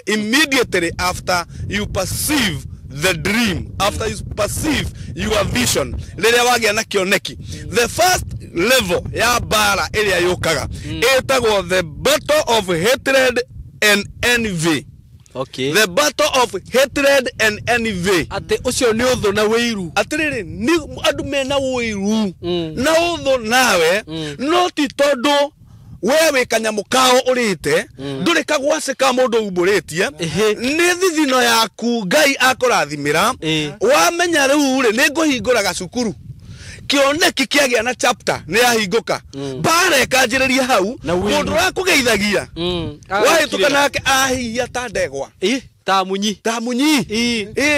immediately after you perceive the dream, after you perceive your vision rĩrĩa wagĩa na kĩoneki. The first level ya bara ĩrĩa yũkaga ĩtagwo the battle of hatred and envy. Okay. The battle of hatred and envy. Ate ucio ni uthu na wiru. Atiriri ni andu mena wiru. Na uthu nawe no ti tondu wewe kanyamu kao urite nduri kagwacika mundu umburitie ni thithino yaku Ngai akurathimira wamenya riu ri ni nguhingura gacukuru kioneki kiagia na chapter ni yahinguka bare kanjiriria hau mundu rakugeithagia wahituka nake ahia ta ndegwa tamunyi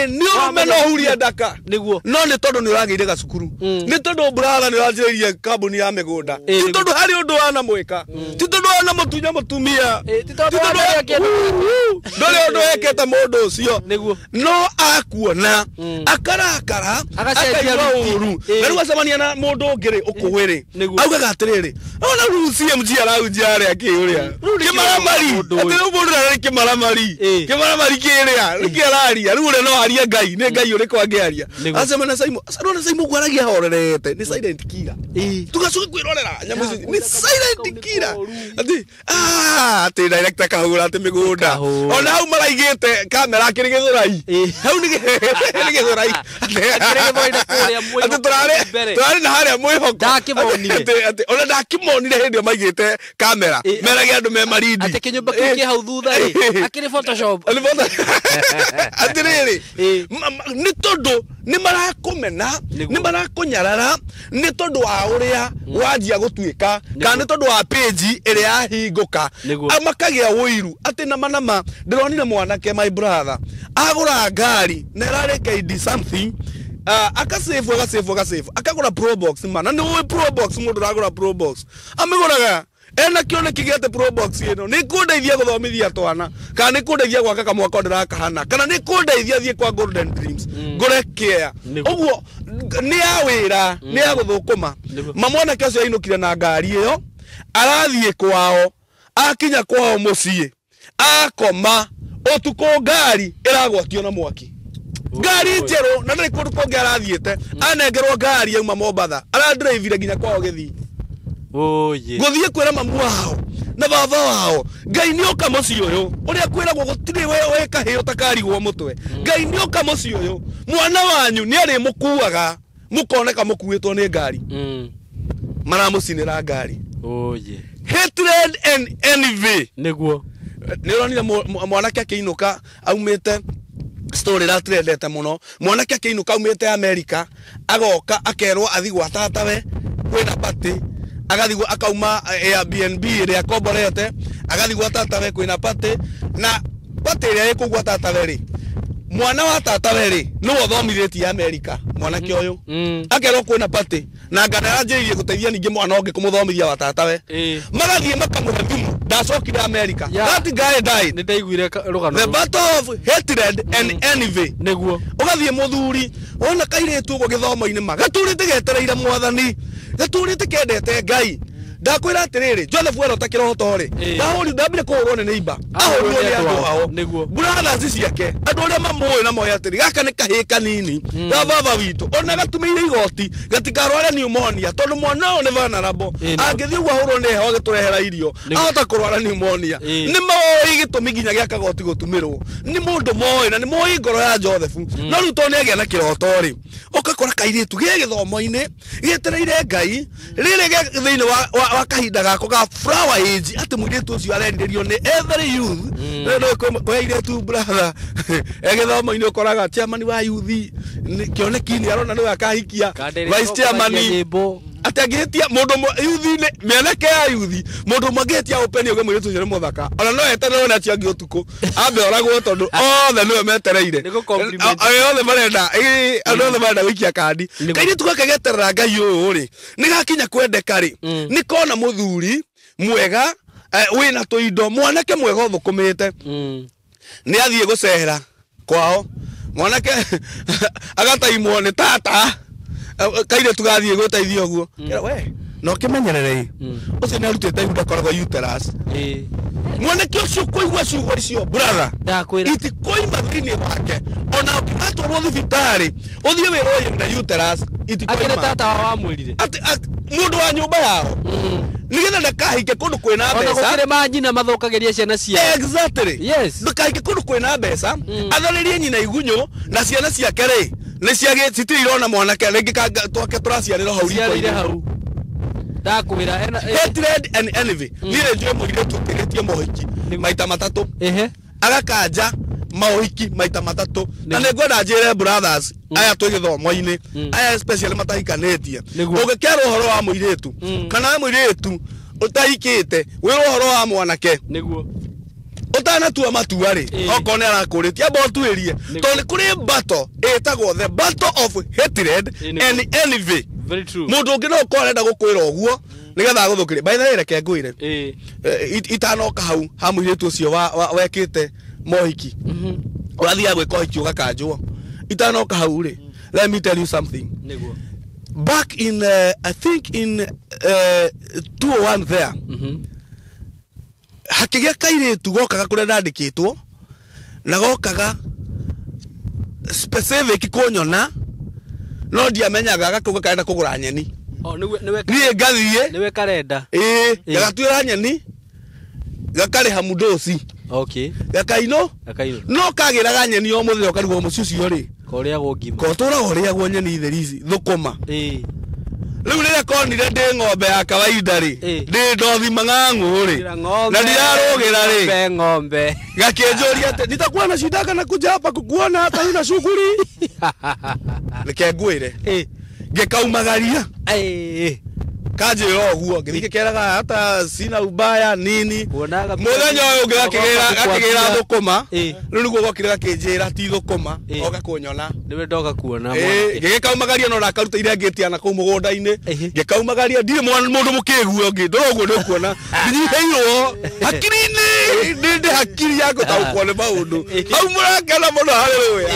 ni umeno huria ndaka niguo no ni tondu ni urageire gacukuru ni tondu brother ni wanjiririe kambuni ya migunda ti tondu hari undu wana mwika ti tondu wana mutunya mutumia ti tondu ndole undu ekete mundu ucio niguo no akuona akarakara agacenjia uru na riu acemania na mundu ngiri ukuwiri augaga atiriri ona riu CMG araunjia ria ki uria kimaramari ati mundu na kimaramari kiria nikiraria riu ri no aria Ngai ni Ngai uri kwangiaria acemana Saimo sarona Saimo gwaragia horerete ni silent killer tugacuka kwirorera nyamu ni silent killer ati director kahura ati migunda ona hau maraigite kamera akiri githurai hau ni githurai ati turare na haria mwihoka ndakimonire ati ona ndakimonire hindi maigite kamera merage andu me maridi ati kinyumba kiki hau thutha ri akiri photoshop atiriri ni tondu ni marakumena ni marakunyarara ni tondu wa uria wanjia gutuika kana ni tondu wa page iri yahinguka amakagia wiru ati na manama ndironire mwanake my brother agura ngari na irare KD something akasave akagura pro box mana ni we pro box mundu agura pro box amiguraga ena kione kigete pro box ino ni kundeithia guthomithia twana kana ni kundeithia gwaka kamwaka ndirakahana kana ni kundeithia thie kwa Golden Dreams ngore care uguo ni awira ni aguthukuma mamona kesho ainukire na ngari iyo arathie kwao akinya kwao mucie akoma otuko ngari iragwatio na mwaki ngari njeru na ndari kundu konge arathiete anengerwo ngari yauma Mombatha ara drive nginya kwao Githii guthie kwira mamu wao na baba wao Ngai ni oka muci uyu uria kwiragwo gutiri we kahio takarigwo mutwe Ngai ni oka muci uyu mwana wanyu ni ari mukuaga mukoneka mukuitwo ni ngari maramucinira ngari hatred and envy niguo ni ronire mwanake akiinuka aumite story la trendete muno mwanake akiinuka aumite America agoka akerwo athi gwa tatawe kwina party agathigwo akauma Airbnb ria komborete agathigwo tatawe kwina party na party ria ikugwa tatawe ri mwana wa tatawe ri no uthomithitie America mwanake uyu akerwo kwina party na ngana anjirie guteithia ningi mwana onge kumuthomithia wa tatawe magathie makamuhe thumu ndacokire America that guy died ni ndaiguire rugano the battle of hatred and envy niguo ugathie muthuri ona kairitu go githomo-ini ma gaturite getereire mwathani gaturite kendete Ngai ndakwira atiriri Joseph wero takiroto ri ndahuri ndambire kuhurwo ni neighbor ahurwo ni andu ao brothers ciake andu aria mamuoe na moya atiri gaka ni kahi kanini na baba witu ona gatumeire igoti gatikarware pneumonia tondu mwana o ni vulnerable angithii uguo ahurwo ni heho agiturehera irio ahota kurwara pneumonia ni moi gitumi nginya gia kagoti gutumirwo ni mundu moi na ni moi ngoro ya Joseph no riu toni agia na kiroto ri ukakora kairitu gi githomo-ini gietereire Ngai riri thiini wa kahinda gako ga flower age ati muiritu ucio arendiririo ni every youth no kwaire tu brother githomo-ini ukoraga chairman wa youth kioneki-ini arona niwe akahikia vice chairman atagitia mundu youth-ini mianake ya youth mundu magitia open uge muiritu ucio ni muthaka ona no eterero na cia ngiotuko ambe oragwo tondu othe niwe metereire othe marenda othe marenda wikia kandi kairitu gaka geterera Ngai uyu ri ni gakinya kwendeka ri ni kona muthuri mwega wina tuindo mwanake mwega uthukumite ni athie gucehera kwao mwanake agataimwo ni tata kaire tugathie gutaithio guo we no kimenyerere ucio ni arutite indo koragwo uterus mwanake ucio kuigwa ciugo icio brother ndakwira iti koima thini wake ona atwarwo thibitari uthie wiroye na uterus iti koima tata wa mwirire ati mundu wa nyumba yao nigetha ndakahike kundu kwina mbeca ona gukire manyina mathukagiria ciana cia exactly yes ndakahike kundu kwina mbeca atharirie nyina igunyo na ciana ciake ri ni ciage citirona mwanake ringi twake turaciarira hau riko ndakwira hatred and envy nire njue muire tukigetie mohiki maita matatu agakanja mohiki maita matatu na ningwenda njire brothers aya twigithomo-ini aya especially matahikanetie ugikera uhoro wa muiritu kana muiritu utahikite wira uhoro wa mwanake niguo utanatua matua ri okone arakuritia amba tuirie tondu kuri battle etagwo the battle of hatred and envy very true mundu ungi no ukorenda gukwira uguo nigetha guthukire by the way reke ngwire itanoka hau ha muiritu ucio wekite mohiki urathia gwika uhiki ugakanjwo itanoka hau ri let me tell you something back in I think in 201 there hakigia kairitu gokaga kuria ndandikitwo na gokaga specific kunyona no ndiamenyaga agakuga kaenda kugura nyeni niwe ngathie niwe karenda gagatwira nyeni gakari hamudosi okay gakaino no kagiraga nyeni o muthiro karigwo mucicio ri koria go ngima ko tura horia go nyeni therici thukuma riu rire konire ndi ng'ombe ya kawaida ri ndi ndothi mang'ang'u ri na ndirarugira ri ng'ombe gakenjoria ati nitakuwa na shida kana kuja hapa kukuona hata una shughuli reke ngwire ngekaumagaria kanjira oguo ngithike keraga hata sina ubaya nini muthenya uyu ngakigira thukuma riu niguo gokire gakinjira ti thukuma oga kunyona niwe ndoga kuona ngikaumagaria no rakaruta iria ngitiana kuu mugunda-ini ngikaumagaria ndire mundu mukigu ungi ndoguo ni kuona ndinyiheirwo hakiri-ini ndi hakiri yako taukwo ni maundu hau murakena muno haleluya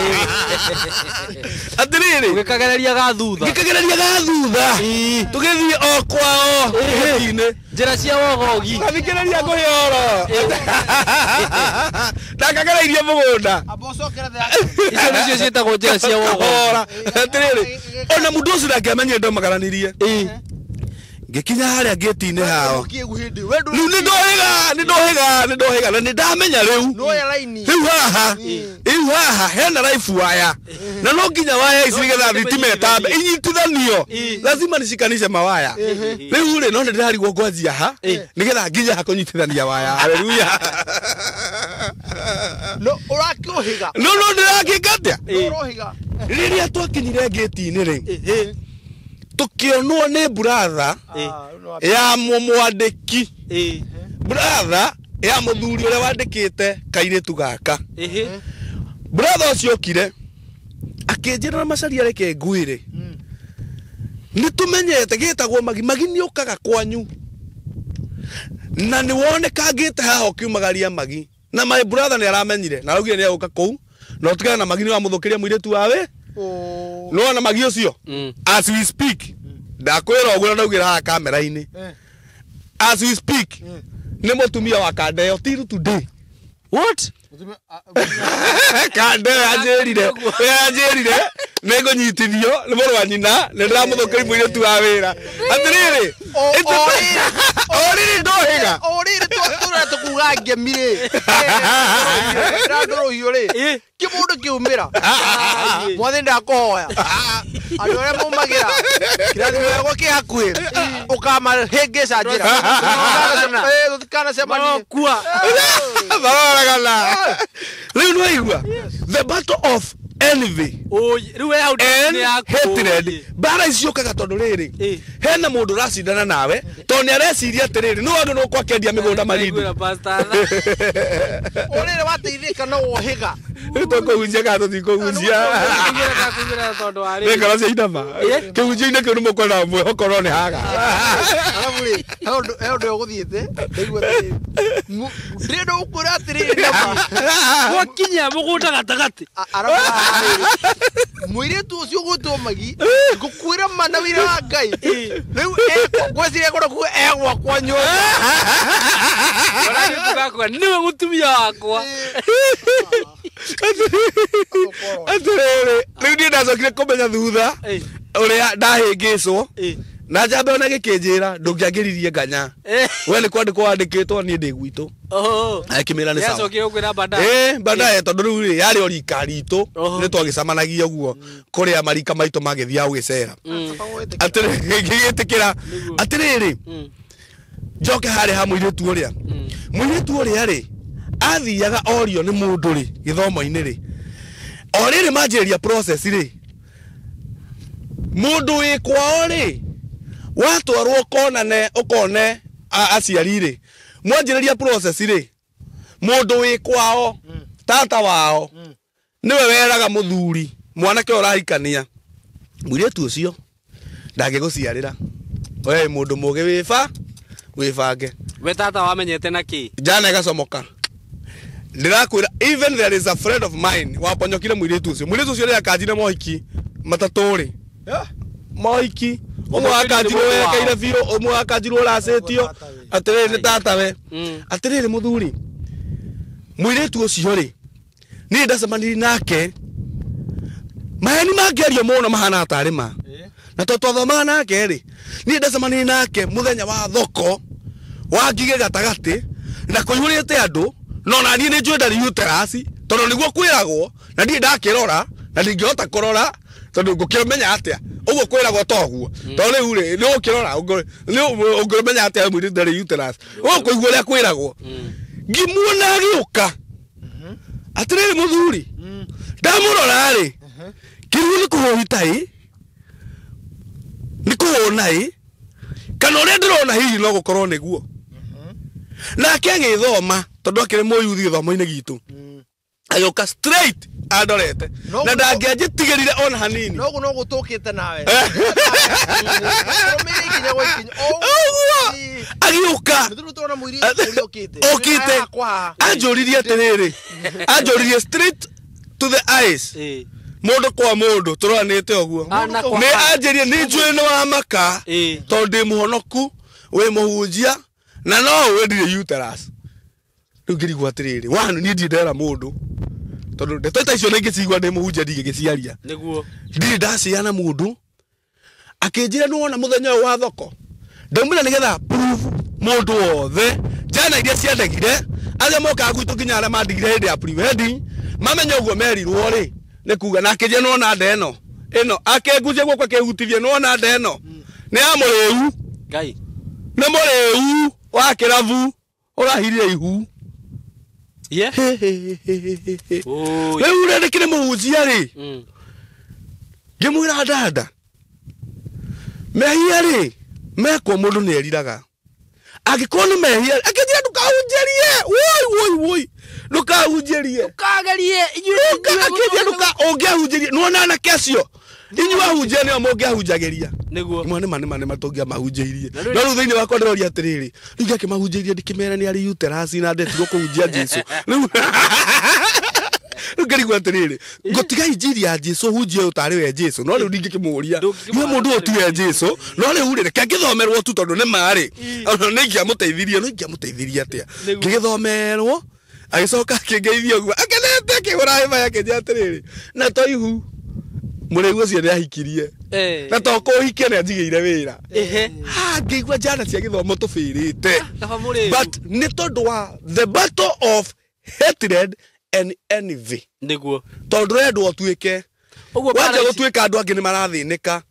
atiriri ngikagereria ga thutha tugithie kwao ine njira cia wogogi thikiriria nguhioro ndakagereirie mugunda icio nicio cietagwo njira cia wogogi atiriri ona mundu ucio ndangĩamenyire ndomagaranirie ngikinya haria ngĩti-inĩ hao riu nĩ ndohiga na nĩ ndamenya riu haha hena life waya na no nginya waya ici nĩgetha thitima ĩtambe inyitithanio lazima nĩcikanishe mawaya riu rĩ no nĩ ndĩrarigwo ngwanjia ha nĩgetha nginya ha kũnyitithania waya haleluya no ũrakĩũhiga no ndĩrakĩka atĩa rĩrĩa twakinyire ngĩti-inĩ rĩ tukionwo ni brother ya mwandiki brother ya muthuri uria wandikite kairitu gaka brother ucio kire akinjira na macaria reke ngwire ni tumenyete gitagwo magi ni ukaga kwanyu na ni wone kangite haho kiumagaria magi na my brother ni aramenyire na raugire ni aguka kou no tukana na magi ni wa muthukiria muiritu wawe no na magi ucio as we speak ndakwira ogura ndaugira ha kamera-ini as we speak nä må tumia wa Kandeo till today. What? Kandeo anjärire nä ngå nyitithio nä må rå wa nyina nä ndä ramå thå kä ri må irä tu wa wä ra atä rä rä o rä rä ndå hä ga tå kuga ngemi rä ndå rå hiå rä kä må ndå kä umä ra mwathä ndakåhoya andå arä a maumagä ra kirathimo gäakwa kä hakuhä å kamahä ngä ca njä ra tå tikanacemania maroragana rä u nä waigua the battle of envy and hatred. Bara icio kaga tondå rä rä hena må ndå racindana nawe tondå nä areciria atä rä rä nä wandå nä kwa kendia mä gå nda marindi å rä rä wateithä ka no wohä ga tå kå hunjia kana tå tikå hunjia nä ngoro cia inama kä hunjia-inä kä u nä må kwenda mwä hokorwo nä haga he å ndå å gå thiä te ndä ndå gå kwä ra atä rä rä gwakinya må gå nda gatagatä må irä tu å cio gå two magi ngå kwä ra mana wä ra wa Ngai rä u ngweciria gå rakuo egwakwa nyåmba nä we gå tumia wakwa atä rä rä rä u niä ndacokire kå menya thutha å rä a ndahä ngä cwo na njambe ona gä kä njä ra ndå ngä angä ririe nganya we nä kwandä kwo wandä kä two niä ndä gwitå akä mä ra nä sawa bandaye tondå rä u rä yarä o rika ritå nä twagä camanagia å guo kå rä a marika maitå magä thiaga gå gä cera atä ngä gä tä kä ra atä rä rä njoke harä ha må irä tu å rä a rä athiaga orio nä må ndå rä gä thomo-inä rä o rä rä manjä ria rä må ndå wä kwao rä watwarwo konane ukone aciari rĩ mwanjĩrĩria process rĩ mũndũ wĩ kwao tata wao niwe weraga mũthuri mwanake ũrahikania mũirĩtu ũcio ndangĩgũciarĩra we mũndũ mũgĩ wĩbange we tata wamenyete na kĩ jana ĩgacomoka ndĩrakwĩra even there is a friend of mine waponyokire mũirĩtu ũcio rĩrĩa akanjire mohiki matatũ rĩ mohiki umwe akanjirwo wekeire biũ umwe akanjirwo racĩtio atĩrĩrĩ nĩ tata we atĩrĩrĩ mũthuri mũirĩtu ũcio rĩ niĩ ndacemanirie nake maheni mangĩario mũno mahana atarĩ ma na twathomaga nake rĩ niĩ ndacemanirie nake mũthenya wa thoko wa Ngigĩ gatagatĩ na kũihũrĩte andũ no na niĩ nĩ njũĩ ndarĩ uterus tondũ nĩguo kwĩragwo na ndiĩ ndakĩrora na ndingĩhota kũrora tondũ ngũkĩmenya atĩa ũguo kwĩragwo toguo tondũ rĩu rĩ nĩ ũkĩrora ũngĩmenya atĩa mũirĩtu ndarĩ uterus ũkũigua ũrĩa kwĩragwo ngĩmuona agĩũka atĩrĩrĩ mũthuri ndamũrora rĩ kĩruru nĩ kũhũhita nĩ kũhũna kana ũrĩa ndĩrona hihi no gũkorwo nĩguo nake agĩthoma tondũ akĩrĩ mũyuthi gĩthomo-inĩ gitũ agĩũka straight andorete na ndangĩanjĩtigĩrire ona hanini no gũtũkĩte nawe agĩũka ũkĩte anjũririe atĩrĩrĩ anjũririe straight to the eyes mũndũ kwa mũndũ tũroranĩte ũguo nĩ anjĩrie nĩ njũĩ nĩ wa maka tondũ ndĩ mũhonoku wĩ mũhunjia na no we ndirĩ uterus rĩu ngĩrigwo atĩrĩrĩ wanu niĩ ndirĩ ndera mũndũ tondũ ndeto icio nĩ ngĩcigua ndĩ mũhunjia ndigĩciaria nĩguo ndirĩ ndaciana mũndũ akĩnjĩra nĩ wona mũthenya ũyũ wa thoko ndaumĩra nĩgetha prove mũndũ wothe njana iria ciandegire arĩa mokaga gwitũ nginya arĩa mandigire hĩndĩ ya pre-wedding mamenye ũguo merirwo rĩ nĩ kuga na akĩnjĩra nĩ wona nda ĩno akĩngucia guoko akĩhutithia nĩ wona nda ĩno nĩ ya mũrĩu Ngai nĩ mũrĩu wa kĩrabu ũrahirie ihu rĩu rĩ ndĩkĩrĩ mũhunjia rĩ ngĩmwĩra ndanda mehia rĩ mekwo mũndũ nĩ eriraga angĩkorwo nĩ mehia akĩnjĩra ndũkahunjĩrie woi ndũkahunjĩrie ũngĩahunjĩrie nĩwona anake acio inyuĩ ahunjia nĩo mũngĩahunjagĩria nĩguo nĩ matũngia mahunjĩirie no rĩu thĩinĩ wakwa ndĩroria atĩrĩrĩ rĩu ngĩakĩmahunjĩirie ndĩkĩmera nĩ arĩ uterus na ndetigwo kũhunjia Jesũ Ngarigwa atiriri ngotiga injiri ya Jesu hunjie utari we Jesu no riu ndingikimuria ni mundu otiwe Jesu no riu rire ngithomerwo tu tondu ni mari ono ningiamuteithirie atia ngithomerwo agicoka kingeithio guo akenete kigura hima yake njatiriri na toihu muregu ucio ni ahikirie na to kuhikia ni anjigire wira ngigwa jana cia githomo tubirite but ni tondu wa the battle of hatred and envy niguo tondu rendwo tuike waje gutuika andu angi ni marathinika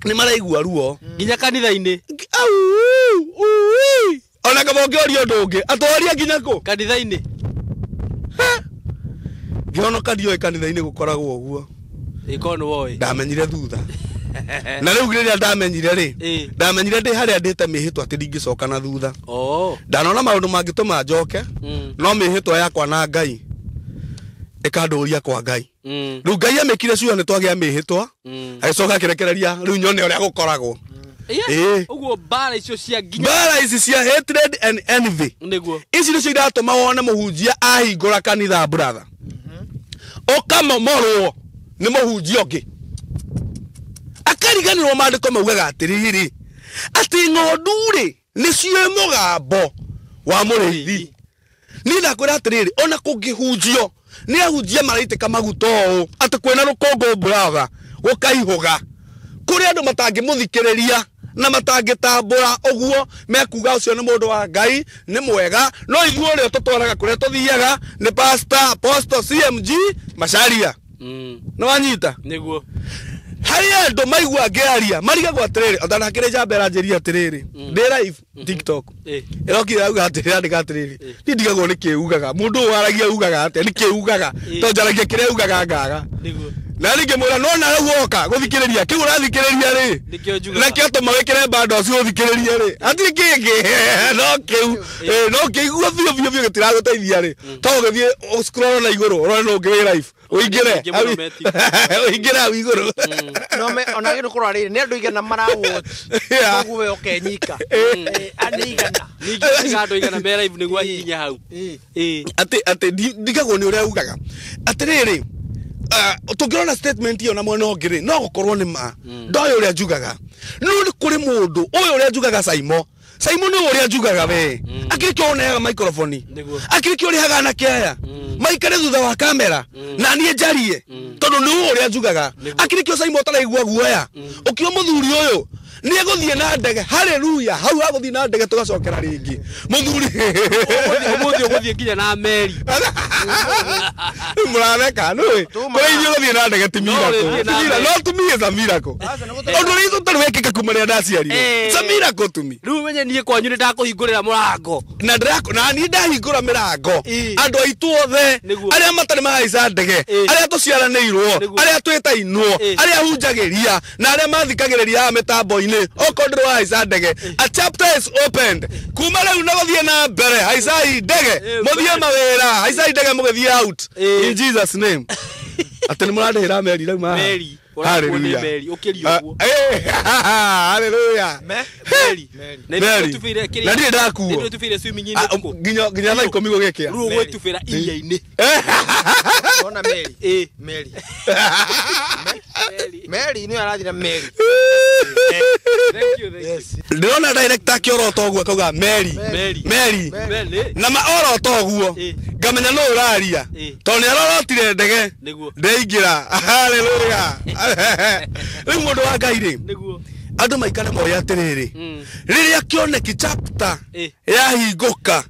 ni maraigua ruo nginya kanitha-ini ona kabonge orio ndungi atwaria nginya ku kanitha-ini ngionoka ndio kanitha-ini gukoragwo uguo ikono woi ndamenyire thutha na riu riria ndamenyire ri ndamenyire ndi haria ndite mihitwa ati ndingicoka na thutha ndanona maundu mangituma njoke no mihitwa yakwa na Ngai ikanduria kwa Ngai riu Ngai amikire ciugo ni twagia mihitwa agicoka kirekereria riu nyone uria gukoragwo uguo bara icio cia nginya bara ici cia hatred and envy niguo ici nicio iratuma wone muhunjia ahingura kanitha brother okamomorwo ni muhunjia ungi akariganirwo mandiko maugaga atiriri ati ng'onduri nicio mugambo wa muriithi ni ndakwira atiriri ona kungihunjio ni ahunjia maraiteka maguto ati kwena rukongo brother gukaihuga kuri andu matangimuthikiriria na matangitambura uguo mekuga ucio ni mundu wa Ngai ni mwega no ithuo ri tutwaraga kuria tuthiaga ni pastor apostle CMG Macharia no wanyita niguo hari andu maigua ngiaria marigagwo atiriri ondana kire jambera njiria atiriri ndi live TikTok irokira uga atiriri andika atiriri ndigagwo ni kiugaga mundu waragia ugaga ate ni kiugaga to njaragia kire ugaga ngaga niguo na ringi mwira no na guoka guthikiriria kiu urathikiriria ri na kio to mawekere bando acio uthikiriria ri ati kingi no kiu vio gitira guteithia ri to githie scroll na iguru ro no ngi live uingire iguru no me ona giru kurwa ri ni andu igana marawo ugu we okenyika anigana andu igana me live niguo hinya hau ati ndigagwo ni uria ugaga atiriri tungirona statement iyo na mwana ngiri no gukorwo ni ma ndoyo uria njugaga no ni kuri mundu uyu uria njugaga Simon ni uria njugaga we akirikio oneaga microphone akirikio rihaga na kiaya maikare thutha wa kamera na nie njarie tondu ni uria njugaga akirikio Simon taraigua guoya ukio muthuri uyu ni eguthie na ndege haleluya hau aguthie na ndege tugacokera ringi muthuri umuthi uguthie nginya na meri murareka no kuri uguthie na ndege timira no tumie zamira ko ondu rizo tarwekeka kumaria ndaciari zamira ko tumi riu menye nie kwanyu ni ndakuhingurira murango na ndirako na ni ndahingura mirango andu aitu othe aria matari mahaica ndege aria tuciaranirwo aria twitainwo aria hunjagiria na aria mathikagiriria mitambo-ini okondro haica ndege a chapter is opened kuma riu na guthie na mbere haica ndege muthie mawira haica ndege mugithie out in Jesus name atani murandihira meri riu ma meri haleluya meri ukirio guo haleluya meri na ndi ndakuo ndio tufire swimming in nginya thaa 10 gugikia ruo gwetufira iria-ini ona meri meri ni arathira meri thank you ndirona director kioroto guo kauga meri na ma oroto guo ngamenya no uraria to ni arorotire ndege ndeingira haleluya riu mundu wa Ngai ri andu maikare moya atiriri riria kioneki chapter yahinguka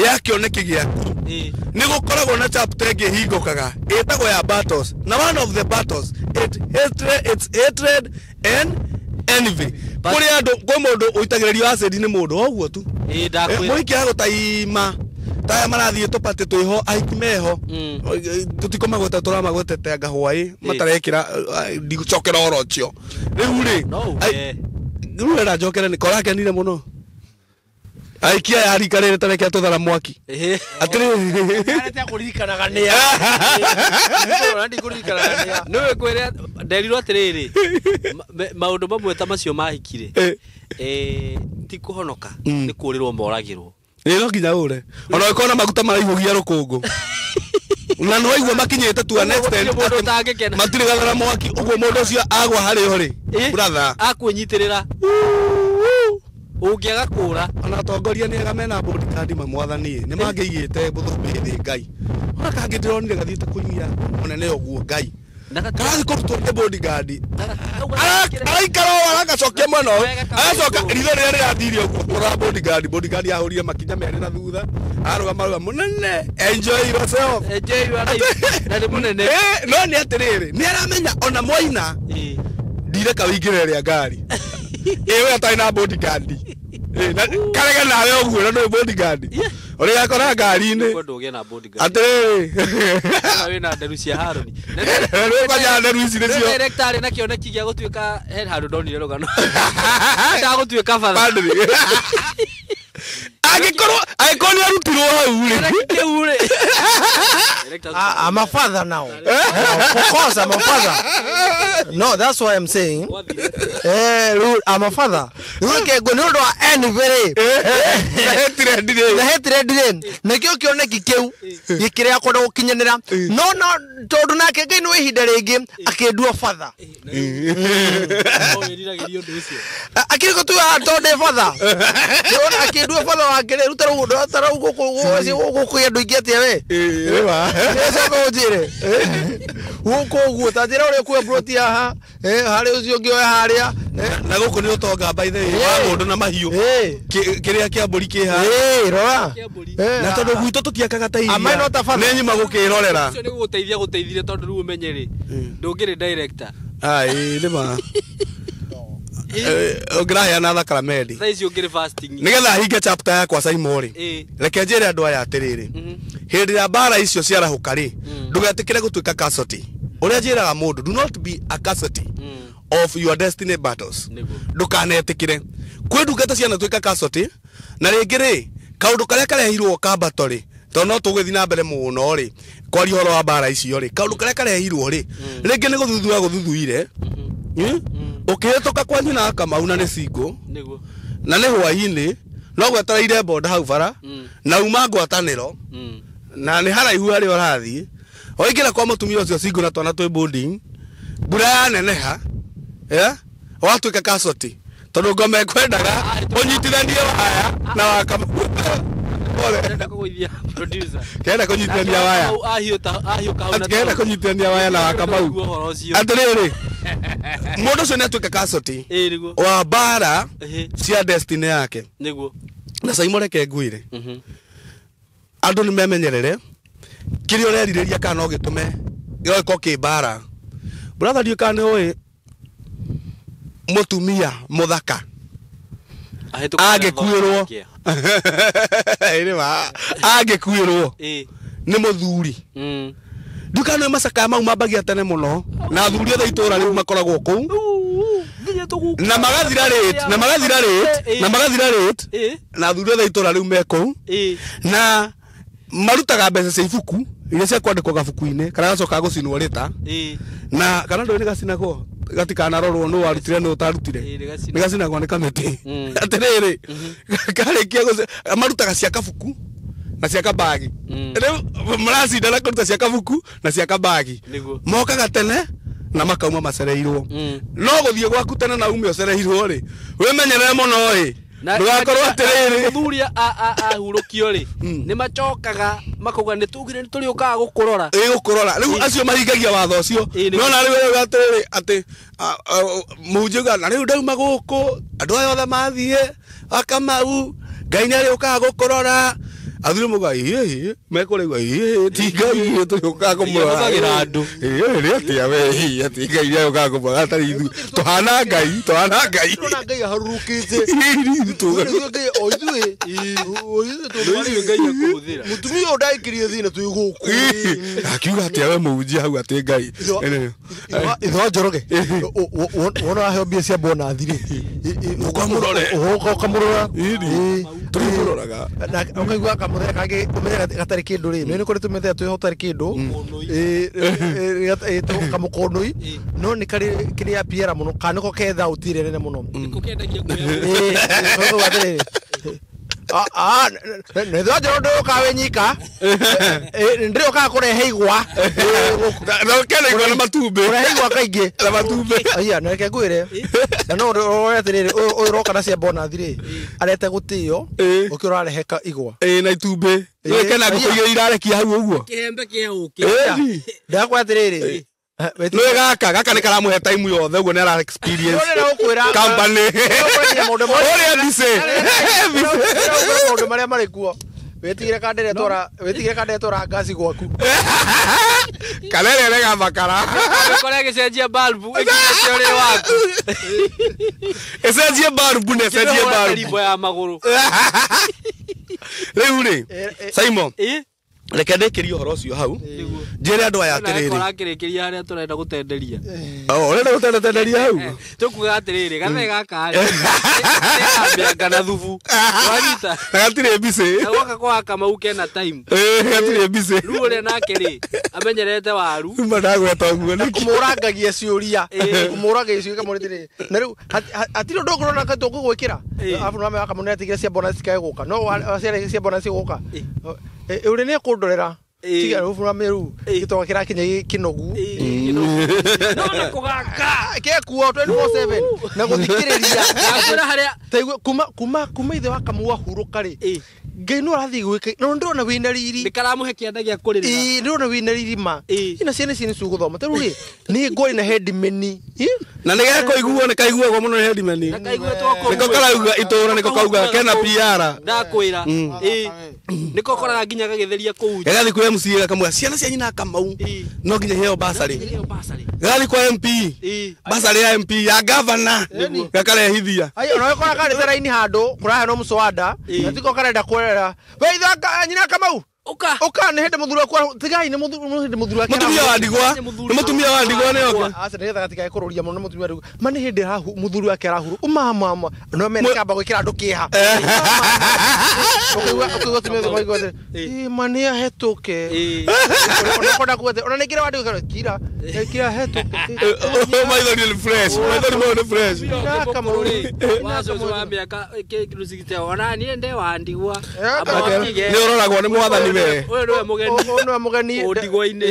ya kioneki giaku ni gukoragwo na chapter ingi hingukaga itagwo ya battles na one of the battles it's hatred and envy kuri andu kwa mundu uitagiririo acid ni mundu oguo tu muikia gutaima taya marathie tupate twiho aikimeho tutikomagweta turamagwetete ngahwai matarekira ndigocokera orocio riu ri riu era njokere ni korakenire muno aikia yari karere tareke tuthara mwaki atiri arete kuririkanaga ni ya ndi kuririkanaga ni ya no kwere nderirwo atiriri maundu mamwe ta macio mahikire ti kuhonoka ni kurirwo moragirwo no nginya ure ona ukona maguta maraihũgia rukungu na no igua makinyete tu next time matire gathara mwaki uguo mundu ucio agwa hari ori brother akwenyitirira ungiaga kura ona tongoria ni aga mena bodyguard mamwathani ni mangeigite buthumbi ngai ona kangi ndironire gathiite kunyia munene uguo ngai karathi kurutwo ni bodyguard araikara aragacokia mwena agacoka ritho riria rirathirio kura bodyguard yahuria makinya meri na thutha arugama munene enjoy yourself na ni munene no ni atiriri ni aramenya ona Mwaina ndireka wingire ria ngari ewe atai na bodyguard na karega nawe uguo na no bodyguard uri akora ngari-ini ndugie na bodyguard atiriri we na nderu cia Haroni we kwanya nderu ici nicio director na kioneki gia gutuika head hand donire rugano ndagutuika father agikoni arutirwo hau ri I'm a father now. Of course, I'm a father. No, that's what I'm saying. I'm a father. Look at Gonodo and very. The head ready. Nakio Nakikeu, Yikia Kodo Kinyanera. No, told Naka again, he did again. I can do a father. I can't go to our told their father. I can do a father. I can do a get away. Huko gutajira uri ku broti aha hari ucio ngio haria na guku ni utonga by the wa mundu na mahiu kiria kia mburi ki ha rora na tondu gwitu tutiakaga ta iria ni nyima gukirorera ucio ni guteithire tondu ru umenyere ndungiri director ni ma Ograha na thakara medi. Thaici ungiri fasting. Nigetha hinge chapter yakwa Saimori. Reke njire andu aya atiriri. Hindi ya bara icio ciarahuka ri. Ndugetikire gutuika casualty. Uria njiraga mundu, do not be a casualty of your destiny battles. Ndukanetikire. Kwi ndungata ciana tuika casualty na ringi ri kaundu karia karehirwo kambato ri. Tono tugithi na mbere muno ri. Kwari horo wa bara icio ri. Kaundu karia karehirwo ri. Ringi ni guthuthuire. Ukihetoka kwa nyina Kamau na ni singo niguo na ni hwaini no gwetereire boda hau bara na uma ngwataniro na ni haraihu hari orathi oingira kwa mutumia ucio singo na twana twi boarding mbura ya neneha watuika casualty tondu ngome kwendaga unyitithanie waya na Wakamau Kenda kuguithia producer. Kenda kunyitithania waya. Ahiuka una. Kenda kunyitithania waya na Wakamau. Atiriri. Mundu cio ni atuika casualty. Niguo. Wa bara cia destiny yake. Niguo. Na Saimori ke nguire. Andu ni memenyerere. Kiri ureririria kana ogitume. Giko ki bara. Brother dio kana oi. Mutumia muthaka. Agikuirwo. Agikuirwo ni muthuri ndukano masaka mau mabagia tene muno na athuri othe itura riu makoragwo ku na magathira rate na athuri othe itura riu meko na marutaga mbeca cia ibuku iria cia kwandikwo gabuku-ini kana gacoka gucinwo rita na kana ndo ni gacinagwo gatikana rorwo no warutire no utarutire ni gacinagwo ni kamiti atiriri karikia marutaga cia kabuku na cia kabagi riu maracinda na kuruta cia kabuku na cia kabagi mokaga tene na makauma macereirwo no guthie gwaku tene na ume ucereirwo ri wimenyerere muno ri ndugakorwo atiriri muthuri ahurukio ri ni macokaga makuga ni tugire ni turiukaga gukurora gukurora riu acio mahingagia watho ucio no na riu atiriri ati mujuga na riu ndauma guku andu aya othe mathie Wakamau Ngai ni ariukaga gukurora athuri mugai mekuregwa tigai turiukaga kumurora andu ri atia we ati Ngai ni ariukaga kumurora atari ithu tuhana Ngai harurukite tuga oithue Ngai akuthira mutumia ndaikirie thina twi guku akiuga atia we munjia hau ati Ngai itho njoroge wona heobia cia bona thiri ukamurora turimuroraga na ukaigua kamutheka kage umenyega gatari kindu ri ni kuri tumethea twi hotari kindu kamukonui no ni kari kiria piera muno kaniko ketha utire nene muno niko kendagia Nä thonjå ndå å kawe nyika ndä å kaga kå rehe igwa na matumbä kå rehe igwa kaingä na matumbä aya nake ngwä re na no atä rä rä å yå roka na cia bonathi rä arete gå tä o å kä å rareheka igwa na itumbä kena ngå igä irarekia hau å guo Kĩhembe kĩa ũkĩ. ndakwa atä rä rä nä gaka nä karamå he time yothe å guo nä ara experience company å mbicä maå marä a marä kuo wä tigä kandere twara ngaci gwaku kana ä rä gathakara Kũrĩa gĩcenjia balbu ĩgĩcenjia ũrĩrĩ waku. ĩcenjie mbarumbu nä ĩcenjie mbarumbu Rimbo ya magũrũ. rä u rä Simon reke ndä kä rie å horo å cio hau njä re andå aya atä rä rä Kĩrĩkĩria harĩa tũrenda gũtenderia. å renda gå tendetenderia hau Tũkuga atĩrĩrĩ gathe gaka nĩkambĩanga na thubu wanyita na gatirä mbicä na gwaka kwa Kamau kena time gatirä mbicä rĩu ũrĩa nake rĩ amenyerete waru uma ndagweta å guo nä kå må rangagia ciå kå må rangagia ciå kamå rä rä na rä u hatirä å ndå ngå rona tå gå gwä kä ra arabu no ameka må netigä cia mbona cikae gå ka no ciarä cia mbona cigå ka å rä nä ekå ndorera tiga rä u rä u gä toga kä rakinya kä nogu nona kũgaka gekuo 24/7 na gå thikä rä ria harĩa kuma ithe wa Kamau ahurå ka rä ngai no arathiä gwä kä no ndona wä na riri nĩkaramũhe kĩanda gĩa kũrĩrĩra ndona wä na riri ma ina ciana ciene ciå gå thoma ta rä u rä nä ngwari na hendimeni na nä gekå iguo nä kaiguagwo må no nä hendimeni nä ko karauga itå ra nä ko kauga kena PR ndakwĩra nĩko koraga nginya gagĩtheria kũu gagathiä kwä MCA gakamwä ciana cia nyina Kamau no nginya heo basarä gagathiä kwa MP basarä ya MP ya gavana gakarehithia no kora karä te raini handå kå rahe no må coanda na tiko karenda kwerera weitha nyina Kamau uka nä hende må thuri wakwa tigai nä må thuri wake mutumia wa ndigwa nä mutumia wa ndigwa nä oka aca nä getha gatikae kå rå ria må no nä må tumia rä ma nä hä ndä må thuri wake arahurå umamama no mene kamba gwä kä ra andå kä ha ma nä ahetå ke ona kuete ona nä kä ra wandä kira hetå maithori nä fresh maithori mau nä fresh wacoco wa mĩaka kĩrucigite ona niĩ ndĩ wa ndigwa nä å roragwo nä mwathani we ũyũ nĩwe mũgeni nä mũgeni ũndigwa-inĩ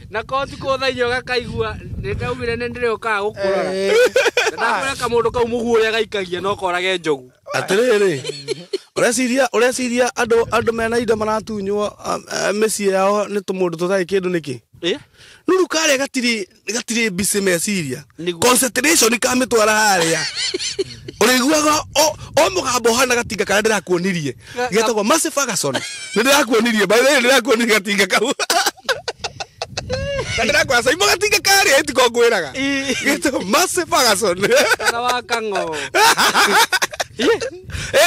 na koti kũthainyo gakaigua nĩkaugire nĩ ndĩrĩ ũkaga gũkũrora ndakwĩra kamũndũ kau mũguo ũrĩa gaikagia no korage njogu atä rä ũreciria andũ mena indo maratunywo mĩciĩ yao nĩ tũmũndũ tũtarĩ kĩndũ nĩkĩ no rĩu karĩa gatirĩ mbicĩ meciria concentration kamä twara harĩa ũrĩiguaga o mũgambo ũhana gatinga karĩa ndĩrakuonirie getagwo Mercy Ferguson nĩ ndĩrakuonirie nĩ ndĩrakuonirie gatinga kau na ndĩrakwĩra Simon gatinga karĩa ĩtiko ngwĩraga getagwo Mercy Ferguson kana wa kang'o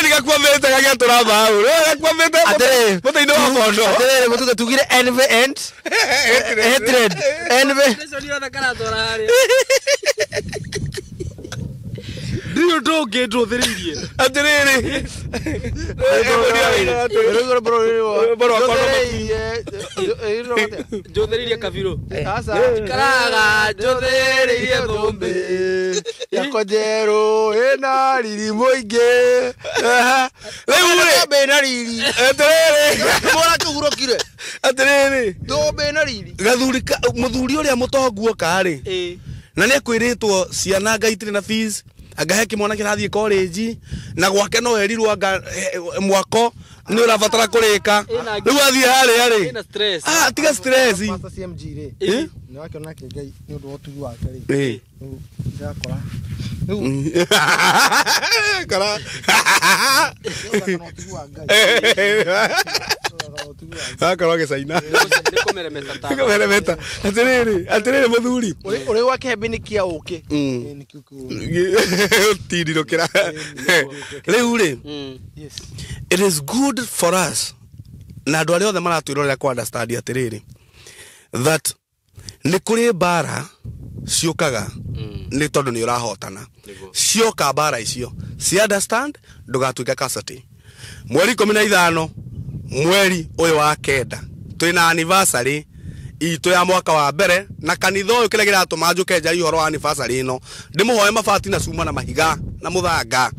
nä gakuamĩte gagĩatũra mbaũ gakuamĩte mũtĩ-inĩ wa mondo atĩrĩrĩ mũtuge tugire envy and hatred envy ndiyo ndũngĩ ndũthĩrĩirie atĩrĩrĩ njũthĩrĩirie kabirũ karaga njũthĩrĩirie thũmbĩ yako njerũ ĩna riri mũingĩ rĩu thũmbĩ ĩna riri mũra kĩhurũkire atĩrĩrĩ thũmbĩ ĩna riri mũthuri ũrĩa mũtongu oka-rĩ na nĩ akwĩrĩtwo ciana Ngai itirĩ na fees agahe kĩmwana kĩrathiĩ college na gwake no erirwo mwako nĩ ũrabatara kũrĩka rĩu athiĩ harĩa-rĩ tiga stress CMG rĩ nĩ wakĩona kĩ Ngai nĩ ũndũ wa ũtugi wake rĩ ndakora kara akorwo gĩcaina nĩkũmeremeta atĩrĩrĩ mũthuri ũrĩ gwake hembe nĩ kĩa ũkĩ tindirũkĩra rĩu-rĩ it is good for us na andũ arĩa othe maratwĩrorera kũ understand atĩrĩrĩ that nĩ kũrĩ mbara ciũkaga nĩ tondũ nĩ ũrahotana cioka mbara icio si understand ndũgatuĩke casualty mweri 15 mweri ũyũ wa kenda twĩna anniversary itũ ya mwaka wa mbere na kanitha ũyũ kĩrĩa kĩratũma njũke njarie ũhoro wa anniversary ĩno ndĩmũhoe mabati na cuma na mahiga na mũthanga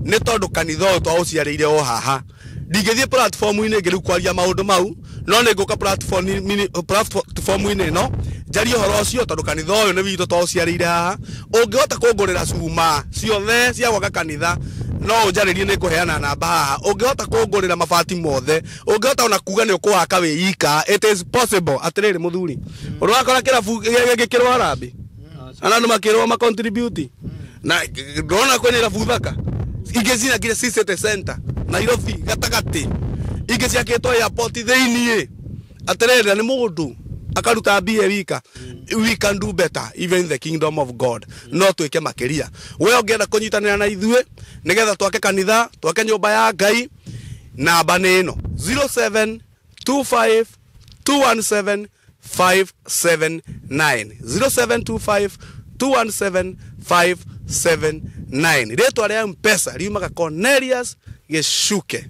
nä tondå kanitha å twa å ciarä o haha ndingä thiä platform-inä ngä rä u kwaria maå ndå mau no nä ngå ka platform-inä no njarie å horo å cio tondå kanitha å yå nä witå twa å ciarä ire haha å ngä hota kå ngå rä ra cuma ciothe cia gwaka kanitha no å njarä rie nä ngå heana namba haha å ngä hota kå ngå rä ra mabati mothe å ngä hota ona kuga nä å kå waka wä ika it is possible atä rä rä må thuri å rä wakora kä rabu gä kä rwo harambä ana andå makä rwo macontribute na ndona kwä nä rabu thaka ingä cina ngire city center Nairobi gatagatä ingä ciakä airport thä-inä atä rä rä nä må ndå akaruta mbia wika we can do better even in the kingdom of God no twä ke makä ria we å ngä enda kå nyitanä ra na ithuä nä getha twake kanitha twake nyå ya Ngai namba nä ĩno 0725 217 579 0725 217 579 rĩtwa rĩa M-Pesa riumaga Cornelius Gicuke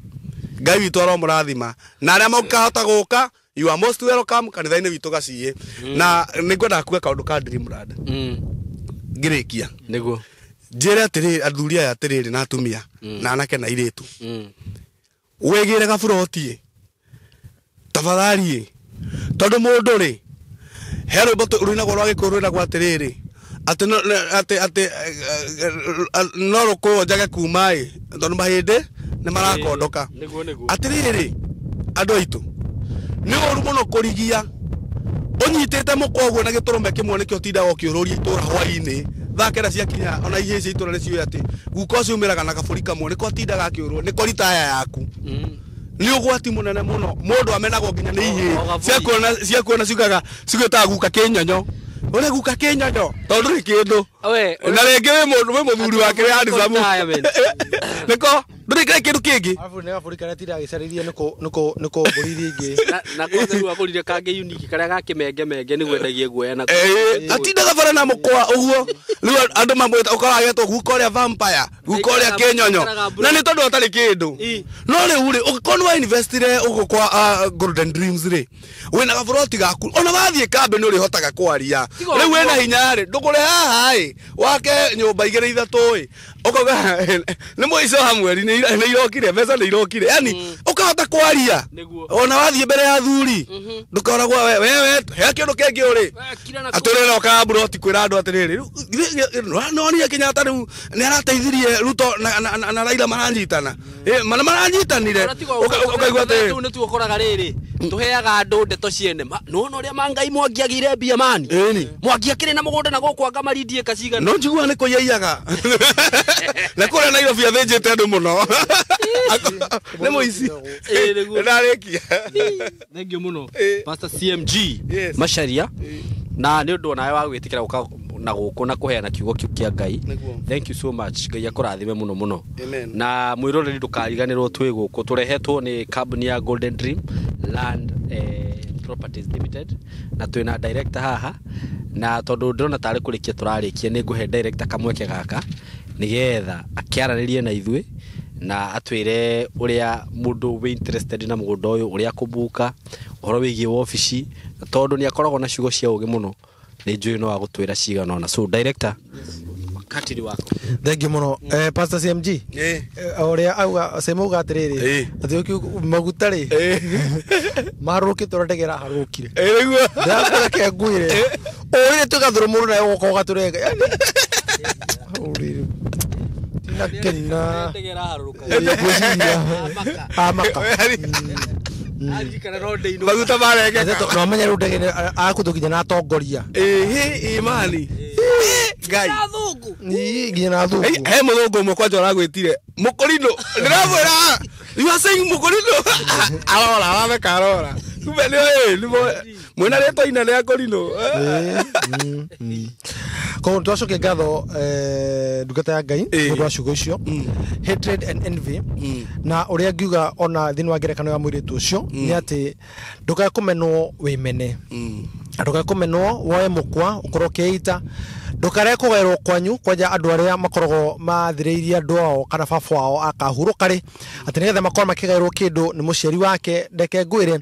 Ngai witũ aromũrathima na arĩa mũkahota gũka you are most welcome kanitha-inĩ witũ Gaciĩ na nĩ ngwenda kuga kaũndũ ka Dreamland ngĩrĩkia nĩguo njĩre atĩrĩ athuri aya atĩrĩrĩ na atumia na anake na airĩtu wĩgĩre gaburoti tafadhali tondũ mũndũ rĩ he rwĩmbo rũinagwo rwa Gĩkũyũ rwĩragwo atĩrĩrĩ atĩ no rũkũyũ njage kuma tondũ mahĩndĩ nĩ marakondoka atĩrĩrĩ andũ aitũ nĩ ũru mũno kũrigia ũnyitĩte mũkwa ũguo na gĩtũrũme kĩmwe nĩkĩo ũtindaga ũkĩũrũria itũũra hwaĩ-inĩ thaa kenda ciakinya ona ihĩĩ cia itũũra nĩciũĩ atĩ guka ũcio umĩraga na kabũri kamwe nĩko atindaga akĩũrwo nĩko ritaya yaku nĩ ũgwati mũnene mũno mũndũ amenagwo nginya nĩ ihĩĩ ciakuona ciugaga cigwĩtaga guka kĩnyonyo ũrĩa guka kĩnyonyo tondũ nĩ kĩndũ na rĩngĩ wĩ mũthuri wake wĩ handicamu nĩko ndũrĩkĩre kĩndũ kĩngĩ arabu nĩ gabũri karĩa tindaga gĩcarĩrie nĩko mbũri iria ingĩ na kwanza rĩu agũrire kangĩ unique karĩa gakĩmengemenge nĩguo endagie guoya na atindaga bara na mũkwa ũguo rĩu andũ mamwĩta ũkoraga getwo guka ũrĩa vampire guka ũrĩa kĩnyonyo na nĩ tondũ atarĩ kĩndũ no rĩu rĩ ũgĩkorwo nĩ wainvestire ũguo kwa Golden Dreams rĩ wĩna gaburoti gaku ona wathiĩ kambĩ nĩ ũrĩhotaga kwaria rĩu wĩna hinya rĩ ndũkũre haha ĩ wake nyũmba igĩrĩ ithatũ ĩ ũkauga nĩ mũico wa mweri nĩ irokire mbeca nĩ irokire yani ũkahota kwaria ona wathiĩ mbere ya thuri ndũkoragwo we he kĩndũ kĩngĩ ũrĩ atũrĩ na ũkaburoti kwĩra andũ atĩrĩrĩ nonire Kenyatta rĩu nĩ arateithirie Ruto na Raila maranyitana maranyitanire ũkaigua atĩ nĩ tu ũkoraga rĩrĩ tũheaga andũ ndeto ciene nona ũrĩa Mangai Mwangi agĩire mbia mani Mwangi akĩrĩ na mũgũnda na gũkũ anga marindie kacigana no njiguaga nĩ kũiyaiyaga na kũrĩa Nairobi athĩnjĩte andũ mũno nĩ mũici ndarĩkia thank you mũno Pastor CMG Macharia na nĩ ũndũ nawe wa gwĩtĩkĩra gũka na gũkũ na kũheana kiugo kĩu kĩa Ngai thank you so much Ngai akũrathime mũno mũno na mwĩroreri ndũkariganĩrwo twĩ gũkũ tũrehetwo nĩ kambuni ya Golden Dream Land Properties Limited na twĩna director haha na tondũ ndĩrona tarĩ kũrĩkia tũrarĩkia nĩ ngũhe director kamweke gaka nĩgetha akĩaranĩrie na ithuĩ na atwĩre ũrĩa mũndũ wĩ interested na mũgũnda ũyũ ũrĩa kũbuka ũhoro wĩgiĩ wabici tondũ nĩ akoragwo na ciugo cia ũgĩ mũno nĩ njũĩ no agũtwĩra cigana ona so director katiri wako thank you mũno Pastor CMG ũrĩa auga semauga atĩrĩrĩ atĩ maguta rĩ marũkĩte ũrandegera harũkire rĩguo ndakareke ngwĩre ũrĩa tũgathũrwo mũndũ nawe ũgoka ũgatũrenga ũrĩrĩ nakena ndegera harũka amaka arikana ronde ino maguta marenge no menya rĩu ndege akũtũkinya na atongoria imani Ngai thungu nginya na thungu he mũthũngũ ũmwe kwanja ũragwĩtire mũkũrinũ ndĩramwĩra you are saying mũkũrinũ arora arameka arora kumbe nĩ mwĩna rĩtwa inene rĩa kũrinũ koguo twacokia ngatho ndungata ya Ngai mũndũ wa ciugo icio hatred and envy na ũrĩa ngiuga ona thĩinĩ wa ngerekano ya mũirĩtu ũcio nĩ atĩ ndũkae kũmenwo wĩmene ndũkae kũmenwo woe mũkwa ũkorwo ũkĩita ndũkare kũgaĩrwo kwanyu kwanja andũ arĩa makoragwo mathirĩirie andũ ao kana baba wao akahurũka rĩ atĩ nĩgetha makorwo makĩgaĩrwo kĩndũ nĩ mũciari wake ndeke ngwĩre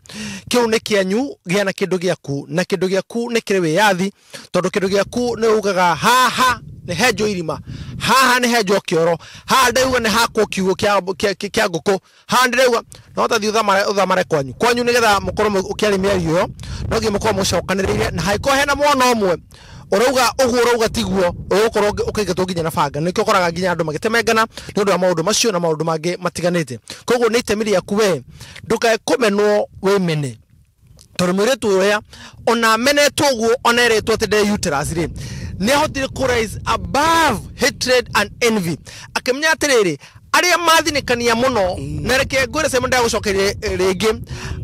kĩu nĩ kĩanyu gĩa na kĩndũ gĩaku na kĩndũ gĩaku nĩ kĩrĩ wĩyathi tondũ kĩndũ gĩaku nĩ ugaga haha nĩ henjo irima haha ne hejo kioro ha ndauga ne hakwo kiugo kia nguku ha ndauga no ta thi uthamare kwanyu nigetha mukorwo ukiari miario no gi mukorwo mucokaniriire na haiko hena mwana omwe urauga uguo urauga tiguo ugukorwo ukigatwo nginya na banga nikio koraga nginya andu magitemengana ni undu wa maundu macio na maundu mangi matiganite koguo ni itemi riaku we ndukae kumenwo we mene tondu mwiretu uria ona menetwo guo ona eretwo ati de uterus ri ni ahotire ku rise above hatred and envy akimenya atiriri aria mathinikania muno na reke ngwire sema nda gucokeria ringi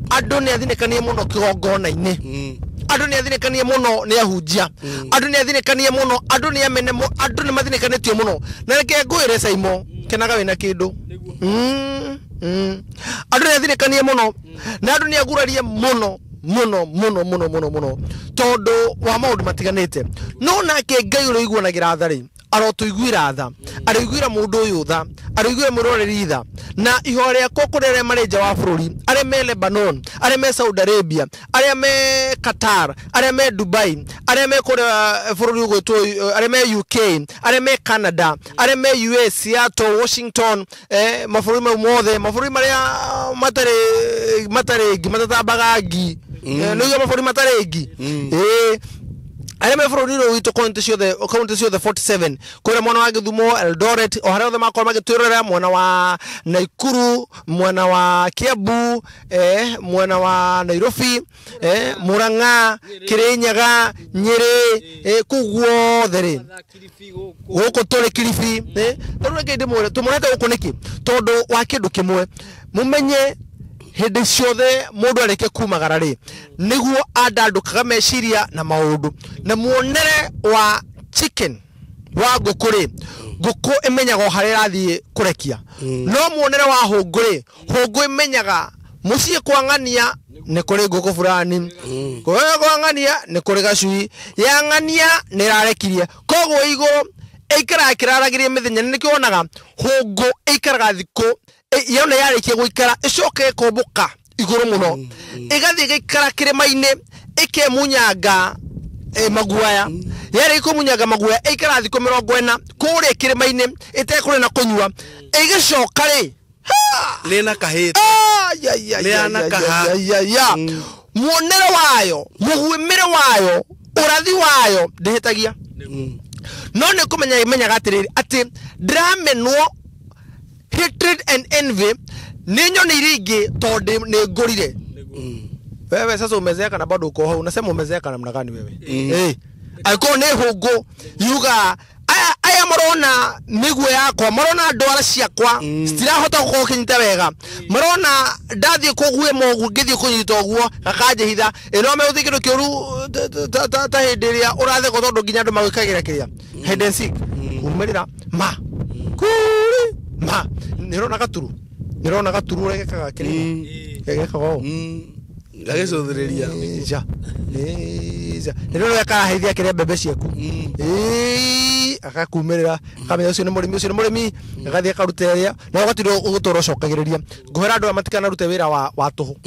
andu ni athinikania muno kigongona-ini andu ni athinikania muno ni ahunjia andu ni athinikania muno andu ni amene andu ni mathinikanitio muno na reke ngwire Saimo kenaga wina kindu andu ni athinikania muno na andu ni agurarie muno tondu wa maundu matiganite no nake Ngai uri iguanagira thari arotuiguira tha ariguira mundu uyu tha ariguira muroreri tha na ihore yakwa kurere mareja wa bururi are me Lebanon are me Saudi Arabia are me Qatar are me Dubai are me kore bururi gwetwo are me UK are me Canada are me US Seattle Washington maburi mothe maburi maria matare gimatabagagi no yo maburi mataregi I me for you to count the 47 kura mwana wa Githumo Eldoret o haria othe makoro magiturira mwana wa Naikuru mwana wa Kiambu mwana wa Nairobi Murang'a Kirinyaga Nyeri kuguo theri guko tole Kilifi tarura kende mwe tumonete guko niki tondu wa kindu kimwe mumenye hindi ciothe mundu areke kumagara ri niguo andandukaga meciria na maundu na muonere wa chicken wa ngukuri nguku imenyaga haria rathie kurekia no muonere wa hunguri hungu imenyaga mucie kwangania ni kuri nguku fulani kwangania ni kuri gacui yangania ni rarekirie koguo iguru ikara kiraragirie mithenya nikionaga hungu ikaraga thiku yone yarikie guikara icoke kombuka iguru muno igathie gikara kirima-ini ikemunyanga maguaya yari ikumunyaga maguaya ikara thiku 40 kuri kirima-ini itekuri na kunyua igicoka ri lena kahita lena kaha muonere wayo muhumire wayo urathi wayo ndihitagia no ne kumenya imenyaga atiriri ati dramenwo hatred and envy ninyo ni ringi tondu ni ngurire wewe sasa umezeka na bado uko hau unasema umezeka namna gani wewe aiko ni hungu yuga aya marona migwe yakwa marona ndwara ciakwa citirahota gukinyita wega marona ndathie kugue mogu ngithie kunyita oguo gakanje hitha ino me uthikiru kiuru ta hindiria urathe ko tondu nginya ndu magikagira kiria hide and seek umerira ma kuri ma nirona gaturu regekaga kiri regekaga gagicuthiriria nirona gakahithia kiria mbembe ciaku akakumerera kamenya ucio ni murimi agathie karuteria no gatiro ugutoro cokagiriria nguhera andu amatikana rute wira wa tuhu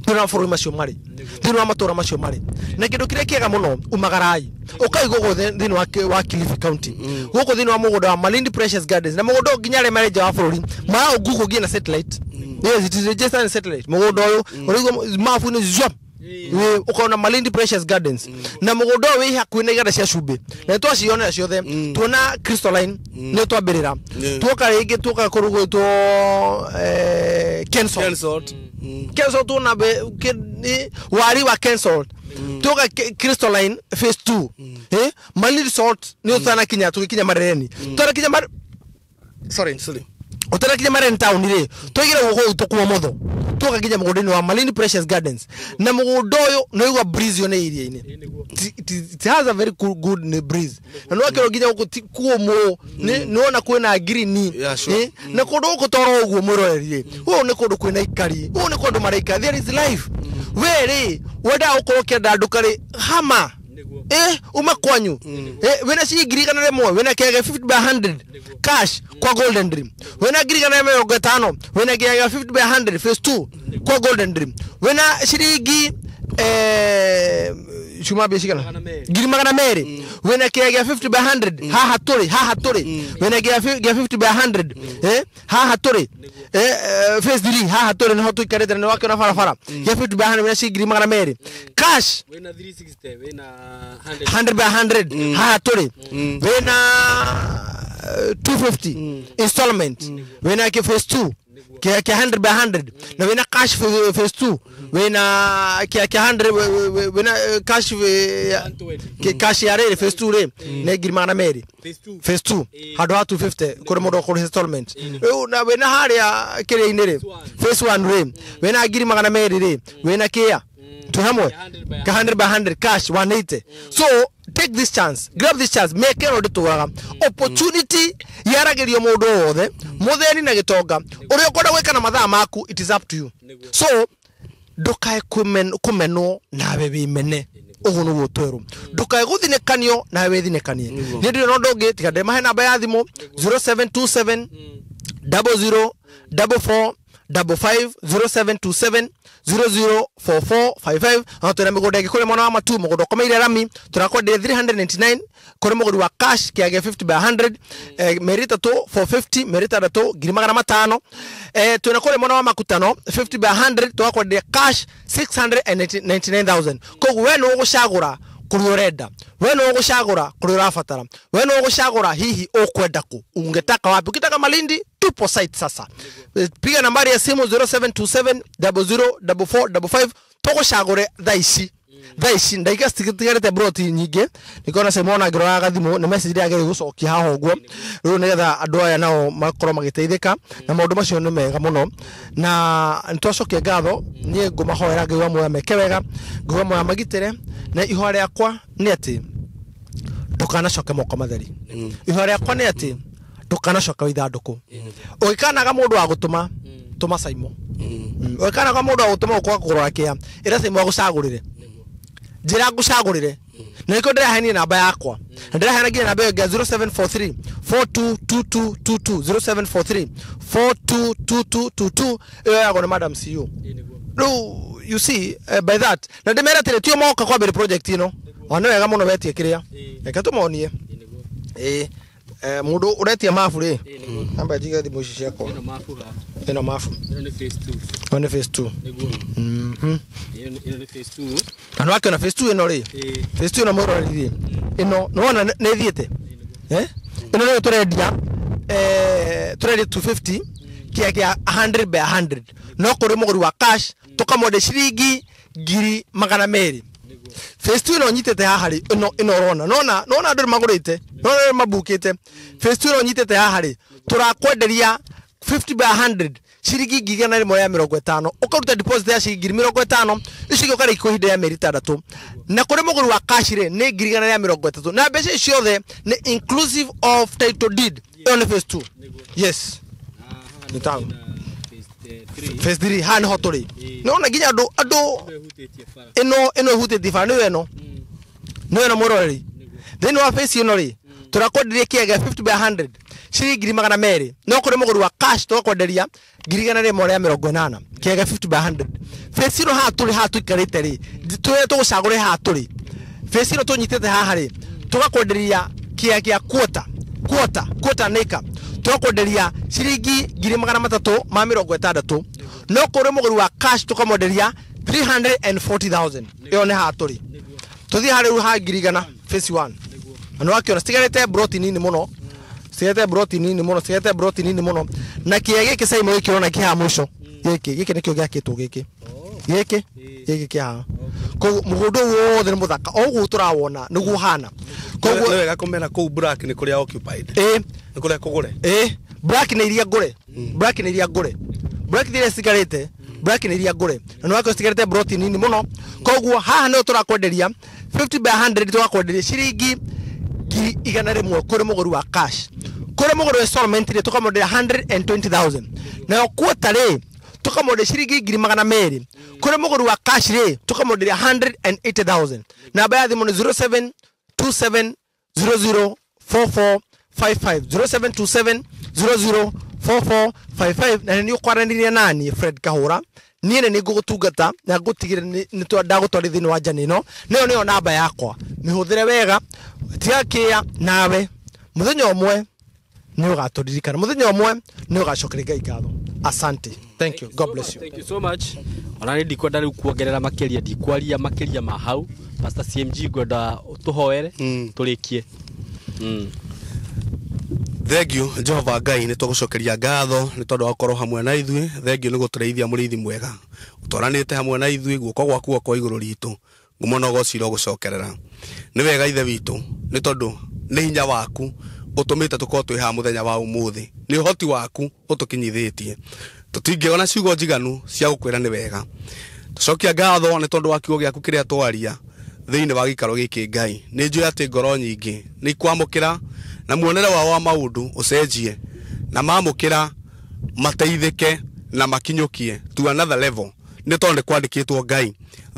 tuna bururi macio mari tuna matura macio mari na kindu kiria kiega muno umagarai ukaigo gothe thini wa Kilifi County guko thini wa mugunda wa Malindi Precious Gardens na mugunda nginya re mareja wa bururi ma uguko nginya satellite yes it is registered satellite mugunda uyu urigo mafu ni zwap we ukona Malindi Precious Gardens na mugunda wi hakuhi na iganda cia cumbi na twaciona ciothe tuona Crystalline ni twambirira tuoka ringi tuoka kurugutwo Kensalt tuna wari wa Kensalt tuoka Crystalline phase 2 Malindi Salt ni utana kinya tukinya marereni tona kinya sorry utana kinya marereni town ri tuigira guko utukuma motho tuoka kinya mugundini wa Malindi Precious Gardens na mugundo uyu no igwa breeze one area-ini it has a very good breeze na no akiro kinya guko kuomo ni ona kwina green na kundu guko toro uguo muroreri uyu ni kundu kwina ikari uyu ni kundu maraika there is life weri wenda ukoro kenda ndukari hama uma kwanyu wena si girigana remwe wena kega 50 by 100 cash kwa Golden Dream wena girigana remwe 50 wena kega 50 by 100 phase 2 kwa Golden Dream wena shirigi chuma beshikana ngiri magana meri wena kia 50 by 100 haha turi wena kia 50 by 100 haha turi face diri haha turi na hotu ikarete na wake na farafara kia 50 by 100 wena si ngiri magana meri cash wena 360 wena 100 by 100 haha turi wena 250 installment wena kia phase 2 kia 100 by 100 na wena cash phase 2 wena kia 100 wena cash cash ya re phase 2 re na ngiri magana meri phase 2 hado 250 kore modo kore installment na wena haria kire inere phase 1 re wena ngiri magana meri re wena kia tuhamwe 100 by 100 cash 180 so take this chance, grab this chance, make it order opportunity yaragerio mundu wothe mutheni na gitonga uri ukoda weka na mathaa maku, it is up to you. So ndukae kumenwo nawe wimene ugu nugu tweru ndukae guthinekanio nawe thinikanie ni ndio no ndongi tigande mahe namba ya thimu 0727 00 44 55 0727 004455 atore migode kule mwana wa matu mugodo komeire rami turakode 399 kore mugodi wa cash kiage 50 by 100 merita to 450 merita to girimagana matano tunakole mwana wa makutano 50 by 100 turakode cash 699000 kogu wenu ugushagura kuri urenda wenu ugushagura kuri urafatara wenu ugushagura hihi ukwenda ku ungetaka wapi ukitaka Malindi tupo site sasa piga nambari ya simu 0727 004455 tugushagure thaici ndaika stigarete broti nyinge nikona semona ngiro ya gathimo ni message ya gere gucokia haho guo riu nigetha andu aya nao makoro magiteithika na maundu macio ni mega muno na ntwacokia ngatho nie ngumahoera ngai wa moya meke wega ngwa moya magitire na ihoya yakwa ni ati ndukanacoke moko matheri ihoya yakwa ni ati ndukanacoka ithanduku ugikanaga mundu wa gutuma tuma saimo ugikanaga mundu wa gutuma ukwa kurora kia ira saimo wa gucagurire njira ngucagurire na niko ndirahenia namba yakwa ndirahenia namba ya 0743 422222 0743 422222 yago na madam CEO no you see by that na ndemera tele tio moka kwa bere project ino wana wega muno betie kiria reka tumonie mundu uretia mafu ri amba jiga thimu ici ciakwa ino mafu ino phase 2 ino phase 2 ana wake na phase 2 ino ri phase 2 ino moro ri ino nona ne thiete ino ri turendia 250 kia 100 by 100 no kuri muguri wa cash tukamode shiringi ngiri magana meri phase 2 ino nyitete hahari ino rona nona andu magurite nona mabukite phase 2 ino nyitete hahari turakwenderia 50 by 100 shiringi ngigana rimwe ya 50 ukaruta deposit ya shiringi 50 icigio kare ikuhinde ya meri 3 na kuri muguri wa cash re ni ngigana ya 30 na mbeca ciothe ni inclusive of title deed on phase 2 yes ni tawo phase 3 han hotori nona ginya andu ino hutete fa no morori then wa phase ino ri turakodirie kiaga 50 by 100 shiringi magana meri no kuri muguri wa cash turakodiria ngirigana ri more ya 80 kiaga 50 by 100 phase ino hatu ikarite ri tugucagure haturi phase ino tunyitete haha ri tugakodiria kiaga quarter nika turakodiria shiringi 360 no kuri muguri wa cash tukamoderia 340,000 iyo ne haturi tuthi hari ha ngirigana phase 1 ano akiona stigarete broti nini muno na kiege kisaimo ikirona kiha mwisho giki nikyo gyakitwo giki kiha ko mugudu wothe muthaka ogu turawona niguo hana koguo wega kumena ku black ni kuria occupied ni kuria kugure black ni iria ngure black dire sigarete black ni iria ngure na no wako sigarete broti nini muno koguo haha no turakwenderia 50 by 100 turakwenderia shiringi igana rimwe kuri muguri wa cash kuri muguri wa installment ri tukamodera 120,000 na quarter ri tukamodera shiringi ngiri magana meri kuri muguri wa cash ri tukamodera 180,000 na baya thimu ni 0727 004455 0727 004455 na ni ukwaraniria nani Fred Kahura niĩ nĩ ngũgũtungata na ngũtigĩre nĩ ndagũtwarithia thĩinĩ wa njani ĩno nĩyo namba yakwa mĩhũthĩre wega tiga kĩya nawe mũthenya ũmwe nĩ ũgatũririkana mũthenya ũmwe nĩ ũgacokeria Ngai ngatho asante thank you god bless you thank you so much ona nĩ ndikwenda rĩu kuongerera makĩria ndikwaria makĩria ma hau Pastor CMG ngwenda ũtũhoere tũrĩkie Thank you Jehova Ngai nĩ tũgũcokeria ngatho nĩ tondũ wakorwo hamwe na ithuĩ thank you nĩ gũtũreithia mũrĩithi mwega ũtwaranĩte hamwe na ithuĩ guoko gwaku kwa igũrũ ritũ ngumo no gocira gũcokerera nĩ wega ithe witũ nĩ tondũ nĩ hinya waku ũtũmĩte tũkorwo twĩ haha mũthenya wa ũmũthĩ nĩ ũhoti waku ũtũkinyithĩtie tũtingĩona ciugo njiganu cia gũkwĩra nĩ wega tũcokia ngatho nĩ tondũ wa kiugo gĩaku kĩrĩa twaria thĩinĩ wa gĩikaro gĩkĩ Ngai nĩ njũĩ atĩ ngoro nyingĩ nĩ ikwamũkĩra na muonere wa maũndũ ũcenjie na mamũkĩra mateithĩke na makinyũkie to another level nĩ tondũ nĩ kwandĩkĩtwo Ngai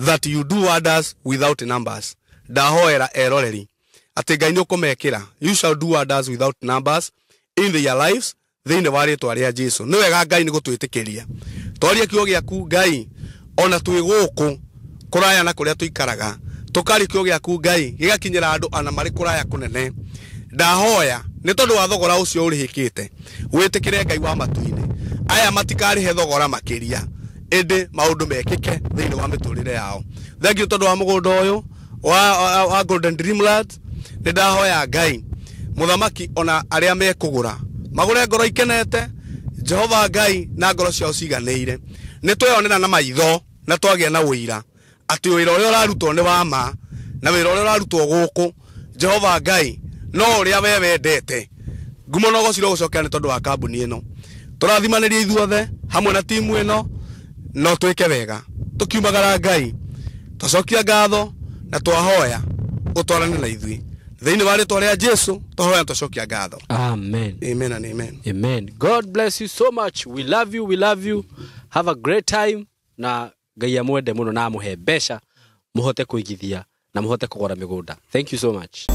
that you do wonders without numbers ndahoera eroreri atĩ Ngai nĩ ũkũmekĩra you shall do wonders without numbers in their lives thĩinĩ wa rĩĩtwa rĩa Jesũ nĩ wega Ngai nĩ gũtwĩtĩkĩria twaria kiugo gĩaku Ngai ona twĩ gũkũ kũraya na kũrĩa tũikaraga tũkari kiugo gĩaku Ngai gĩgakinyĩra andũ ana marĩ kũraya kũnene ndahoya nĩ tondũ wa thogora ũcio ũrĩhĩkĩte wĩtĩkĩre Ngai wa matu-inĩ aya matikarĩhe thogora makĩria ĩndĩ maũndũ mekĩke thĩinĩ wa mĩtũrĩre yao thank you tondũ wa mũgũnda ũyũ wa Golden Dreamland nĩ ndahoya Ngai mũthamaki ona arĩa mekũgũra magũre ngoro ikenete Jehova Ngai na ngoro ciao ciganĩire nĩ tweyonera na maitho na twagĩa na ũira atĩ wĩra ũrĩa ũrarutwo nĩ wa ma na wĩra ũrĩa ũrarutwo gũkũ Jehova Ngai no ũrĩa we wendete ngumo no gocira gũcokera nĩ tondũ wa kambuni ĩno tũrathimanĩria ithuothe hamwe na timu ĩno no twĩke wega tũkiumagara Ngai tũcokia ngatho na twahoya ũtwarane na ithuĩ thĩinĩ wa rĩĩtwa rĩa Jesũ twahoya tũcokia ngatho amen amen and amen amen god bless you so much we love you have a great time na Ngai amwende mũno na amũhe mbeca mũhote kũigithia na mũhote kũgũra mĩgũnda thank you so much